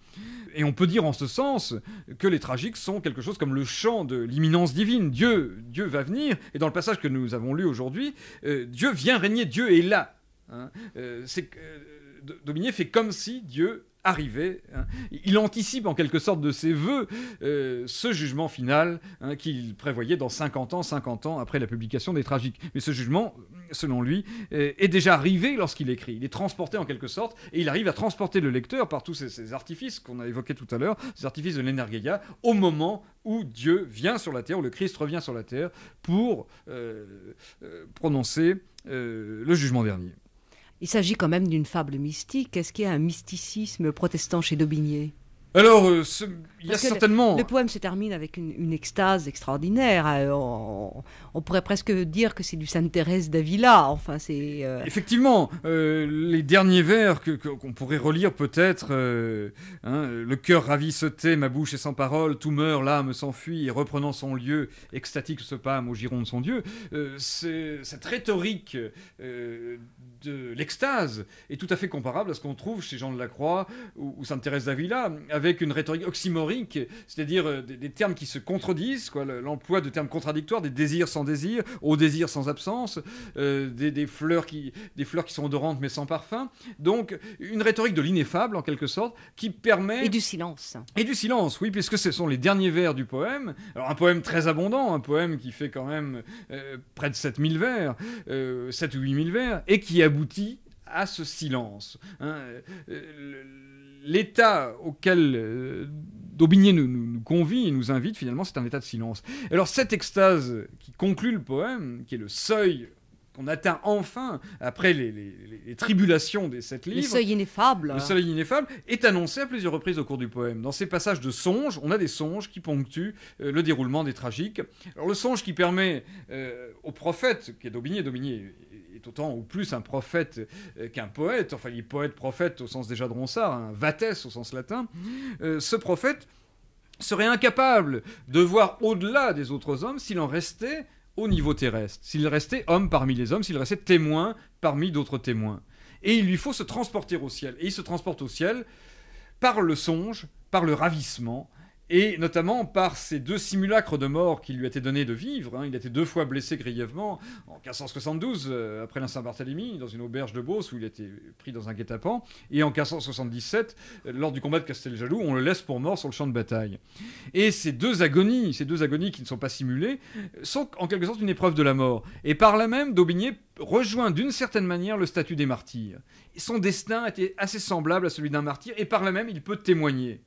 Et on peut dire en ce sens que les tragiques sont quelque chose comme le chant de l'imminence divine. Dieu va venir, et dans le passage que nous avons lu aujourd'hui, Dieu vient régner, Dieu est là. D'Aubigné fait comme si Dieu arrivait. Il anticipe en quelque sorte de ses vœux ce jugement final qu'il prévoyait dans 50 ans après la publication des Tragiques. Mais ce jugement, selon lui, est déjà arrivé lorsqu'il écrit. Il est transporté en quelque sorte, et il arrive à transporter le lecteur par tous ces artifices qu'on a évoqués tout à l'heure, ces artifices de l'Energeia, au moment où Dieu vient sur la terre, où le Christ revient sur la terre pour prononcer le jugement dernier. Il s'agit quand même d'une fable mystique. Est-ce qu'il y a un mysticisme protestant chez d'Aubigné ? Alors, il y a certainement... Le poème se termine avec une extase extraordinaire. On pourrait presque dire que c'est du Sainte Thérèse d'Avila. Enfin, c'est... Effectivement, les derniers vers qu'on pourrait relire peut-être, le cœur ravi se tait, ma bouche est sans parole, tout meurt, l'âme s'enfuit, et reprenant son lieu, extatique se pâme au giron de son Dieu. Cette rhétorique de l'extase est tout à fait comparable à ce qu'on trouve chez Jean de la Croix ou Sainte Thérèse d'Avila, avec une rhétorique oxymorique, c'est-à-dire des termes qui se contredisent, l'emploi de termes contradictoires, des désirs sans désir, au désir sans absence, des fleurs qui sont odorantes mais sans parfum. Donc une rhétorique de l'ineffable en quelque sorte qui permet... Et du silence. Et du silence, oui, puisque ce sont les derniers vers du poème. Alors un poème très abondant, un poème qui fait quand même près de 7000 vers, 7 ou 8000 vers, et qui aboutit à ce silence. L'état auquel d'Aubigné nous convie et nous invite, finalement, c'est un état de silence. Alors cette extase qui conclut le poème, qui est le seuil qu'on atteint enfin après les tribulations des 7 livres. Le seuil ineffable. Le seuil ineffable est annoncé à plusieurs reprises au cours du poème. Dans ces passages de songes, on a des songes qui ponctuent le déroulement des tragiques. Alors le songe qui permet au prophète, qui est d'Aubigné est autant ou plus un prophète qu'un poète, enfin il est poète-prophète au sens déjà de Ronsard, un vates au sens latin, ce prophète serait incapable de voir au-delà des autres hommes s'il en restait au niveau terrestre, s'il restait homme parmi les hommes, s'il restait témoin parmi d'autres témoins. Et il lui faut se transporter au ciel. Et il se transporte au ciel par le songe, par le ravissement, et notamment par ces 2 simulacres de mort qu'il lui a été donné de vivre. Il a été 2 fois blessé grièvement, en 1572, après la Saint-Barthélemy, dans une auberge de Beauce, où il a été pris dans un guet-apens, et en 1577, lors du combat de Casteljaloux, on le laisse pour mort sur le champ de bataille. Et ces deux agonies qui ne sont pas simulées, sont en quelque sorte une épreuve de la mort. Et par là même, d'Aubigné rejoint d'une certaine manière le statut des martyrs. Son destin était assez semblable à celui d'un martyr, et par là même, il peut témoigner.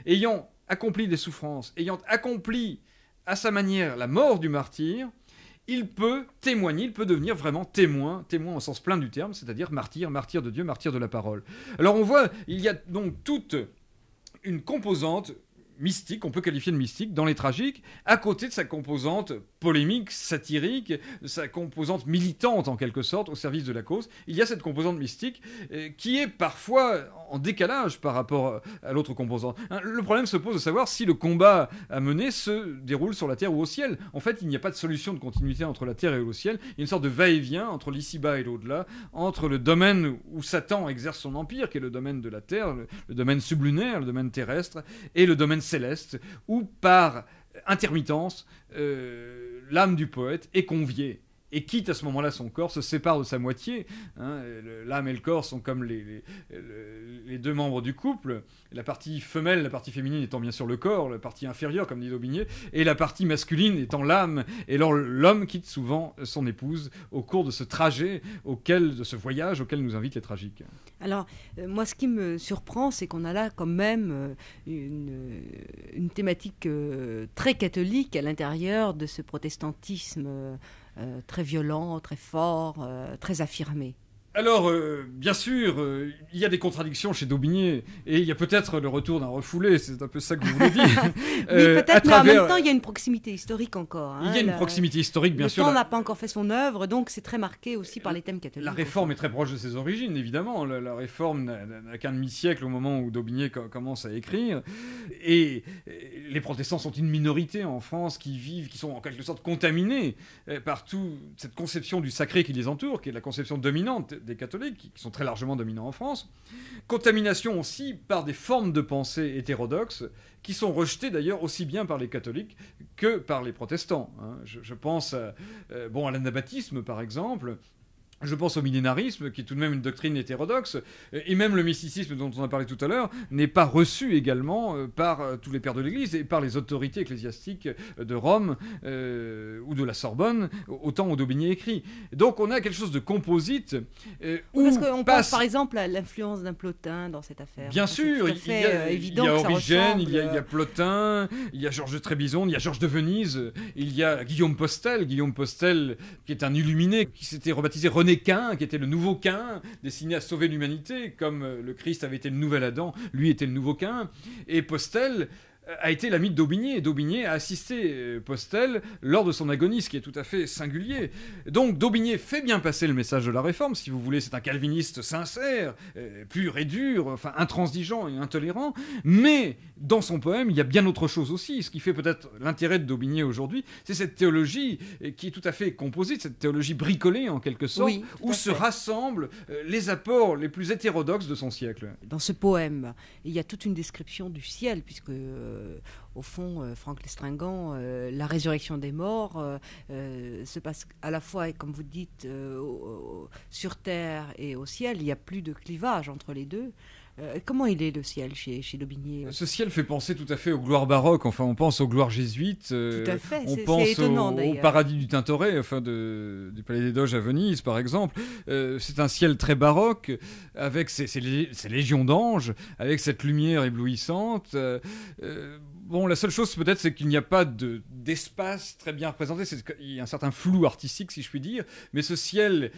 Ayant accompli des souffrances, ayant accompli à sa manière la mort du martyr, il peut témoigner, il peut devenir vraiment témoin au sens plein du terme, c'est-à-dire martyr de Dieu, martyr de la parole. Alors on voit, il y a donc toute une composante mystique, on peut qualifier de mystique, dans les tragiques, à côté de sa composante polémique, satirique, sa composante militante en quelque sorte, au service de la cause. Il y a cette composante mystique qui est parfois en décalage par rapport à l'autre composante. Le problème se pose de savoir si le combat à mener se déroule sur la terre ou au ciel. En fait, il n'y a pas de solution de continuité entre la terre et le ciel. Il y a une sorte de va-et-vient entre l'ici-bas et l'au-delà, entre le domaine où Satan exerce son empire, qui est le domaine de la terre, le domaine sublunaire, le domaine terrestre, et le domaine céleste, où par intermittence, l'âme du poète est conviée et quitte à ce moment-là son corps, se sépare de sa moitié. L'âme et le corps sont comme les 2 membres du couple. La partie femelle, la partie féminine étant bien sûr le corps, la partie inférieure, comme dit d'Aubigné, et la partie masculine étant l'âme. Et alors l'homme quitte souvent son épouse au cours de ce trajet, de ce voyage auquel nous invitent les tragiques. Alors, moi, ce qui me surprend, c'est qu'on a là quand même une thématique très catholique à l'intérieur de ce protestantisme très violent, très fort, très affirmé. Alors, bien sûr, il y a des contradictions chez d'Aubigné, et il y a peut-être le retour d'un refoulé, c'est un peu ça que vous voulez dire. Oui, peut-être, mais en même temps, il y a une proximité historique encore. Il y a une proximité historique, bien sûr. Le temps n'a pas encore fait son œuvre, donc c'est très marqué aussi par les thèmes catholiques. La Réforme est très proche de ses origines, évidemment. La Réforme n'a qu'un demi-siècle au moment où d'Aubigné commence à écrire. Et les protestants sont une minorité en France qui sont en quelque sorte contaminés par toute cette conception du sacré qui les entoure, qui est la conception dominante des catholiques, qui sont très largement dominants en France. Contamination aussi par des formes de pensée hétérodoxes, qui sont rejetées d'ailleurs aussi bien par les catholiques que par les protestants. Je pense à l'anabaptisme, par exemple. Je pense au millénarisme, qui est tout de même une doctrine hétérodoxe, et même le mysticisme dont on a parlé tout à l'heure n'est pas reçu également par tous les pères de l'Église et par les autorités ecclésiastiques de Rome ou de la Sorbonne, au temps où d'Aubigné écrit. Donc on a quelque chose de composite parce qu'on pense par exemple à l'influence d'un Plotin dans cette affaire. Bien sûr, il y a Origène, il y a Plotin, il y a Georges de Trébizonde, il y a Georges de Venise, il y a Guillaume Postel qui est un illuminé, qui s'était rebaptisé René Cain, qui était le nouveau Cain, destiné à sauver l'humanité, comme le Christ avait été le nouvel Adam, lui était le nouveau Cain. Et Postel a été l'ami d'Aubigné. D'Aubigné a assisté Postel lors de son agonie, ce qui est tout à fait singulier. Donc d'Aubigné fait bien passer le message de la Réforme, si vous voulez. C'est un calviniste sincère, pur et dur, enfin intransigeant et intolérant. Mais dans son poème, il y a bien autre chose aussi. Ce qui fait peut-être l'intérêt de d'Aubigné aujourd'hui, c'est cette théologie qui est tout à fait composite, cette théologie bricolée en quelque sorte, oui, où se rassemblent les apports les plus hétérodoxes de son siècle. Dans ce poème, il y a toute une description du ciel, puisque au fond, Franck L'Estringant, la résurrection des morts se passe à la fois, comme vous dites, sur terre et au ciel. Il n'y a plus de clivage entre les deux. Comment il est le ciel chez d'Aubigné? Ce ciel fait penser tout à fait aux gloires baroques. Enfin, on pense aux gloires jésuites. Tout à fait. On pense étonnant, au paradis du Tintoret, enfin du Palais des Doges à Venise, par exemple. C'est un ciel très baroque, avec ses légions d'anges, avec cette lumière éblouissante. La seule chose peut-être, c'est qu'il n'y a pas d'espace très bien représenté. Il y a un certain flou artistique, si je puis dire. Mais ce ciel,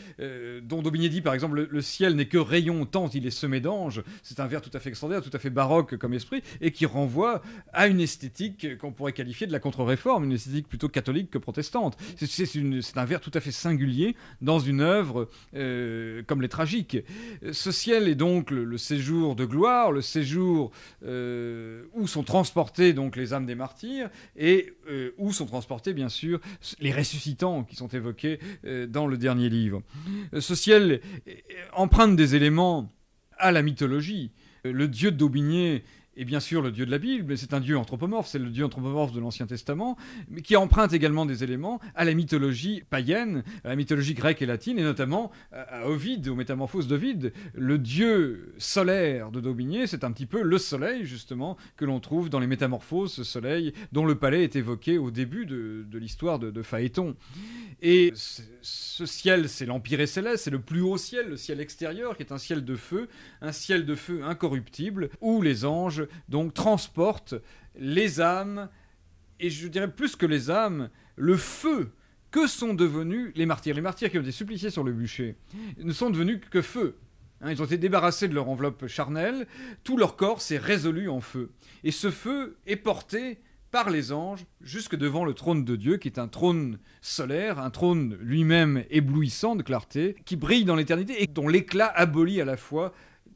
dont d'Aubigné dit, par exemple, le ciel n'est que rayon tant il est semé d'anges, C'est un vers tout à fait extraordinaire, tout à fait baroque comme esprit, et qui renvoie à une esthétique qu'on pourrait qualifier de la contre-réforme, une esthétique plutôt catholique que protestante. C'est un vers tout à fait singulier dans une œuvre comme les tragiques. Ce ciel est donc le séjour de gloire, le séjour où sont transportés donc les âmes des martyrs, et où sont transportés bien sûr les ressuscitants qui sont évoqués dans le dernier livre. Ce ciel emprunte des éléments à la mythologie. Le dieu d'Aubigné est bien sûr le dieu de la Bible, mais c'est un dieu anthropomorphe, c'est le dieu anthropomorphe de l'Ancien Testament, mais qui emprunte également des éléments à la mythologie païenne, à la mythologie grecque et latine, et notamment à Ovide, aux Métamorphoses d'Ovide. Le dieu solaire de d'Aubigné, c'est un petit peu le soleil, justement, que l'on trouve dans les Métamorphoses, ce soleil dont le palais est évoqué au début de l'histoire de Phaéton. Et ce ciel, c'est l'Empyrée céleste, c'est le plus haut ciel, le ciel extérieur, qui est un ciel de feu incorruptible, où les anges donc transportent les âmes, et je dirais plus que les âmes, le feu que sont devenus les martyrs. Les martyrs qui ont été suppliciés sur le bûcher ne sont devenus que feu. Ils ont été débarrassés de leur enveloppe charnelle, tout leur corps s'est résolu en feu. Et ce feu est porté par les anges jusque devant le trône de Dieu, qui est un trône solaire, un trône lui-même éblouissant de clarté, qui brille dans l'éternité et dont l'éclat abolit à la fois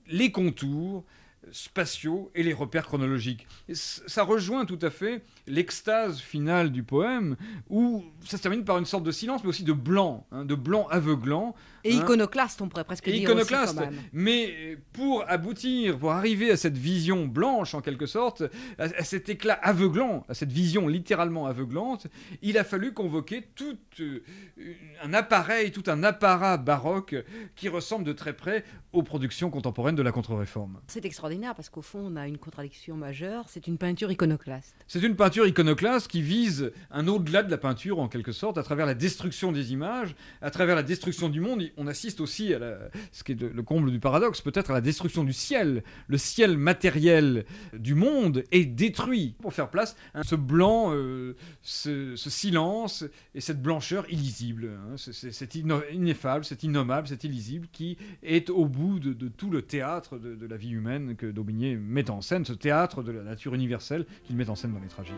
les contours spatiaux et les repères chronologiques. Et ça rejoint tout à fait l'extase finale du poème, où ça se termine par une sorte de silence, mais aussi de blanc aveuglant. Et iconoclaste, on pourrait presque dire iconoclaste, aussi, quand même. Mais pour arriver à cette vision blanche, en quelque sorte, à cet éclat aveuglant, à cette vision littéralement aveuglante, il a fallu convoquer tout un apparat baroque qui ressemble de très près aux productions contemporaines de la Contre-Réforme. C'est extraordinaire parce qu'au fond, on a une contradiction majeure, c'est une peinture iconoclaste. C'est une peinture iconoclaste qui vise un au-delà de la peinture, en quelque sorte, à travers la destruction des images, à travers la destruction du monde. On assiste aussi à ce qui est le comble du paradoxe, peut-être à la destruction du ciel. Le ciel matériel du monde est détruit pour faire place à ce blanc, ce silence et cette blancheur illisible. C'est ineffable, c'est innommable, c'est illisible, qui est au bout de tout le théâtre de la vie humaine que d'Aubigné met en scène, ce théâtre de la nature universelle qu'il met en scène dans les tragiques.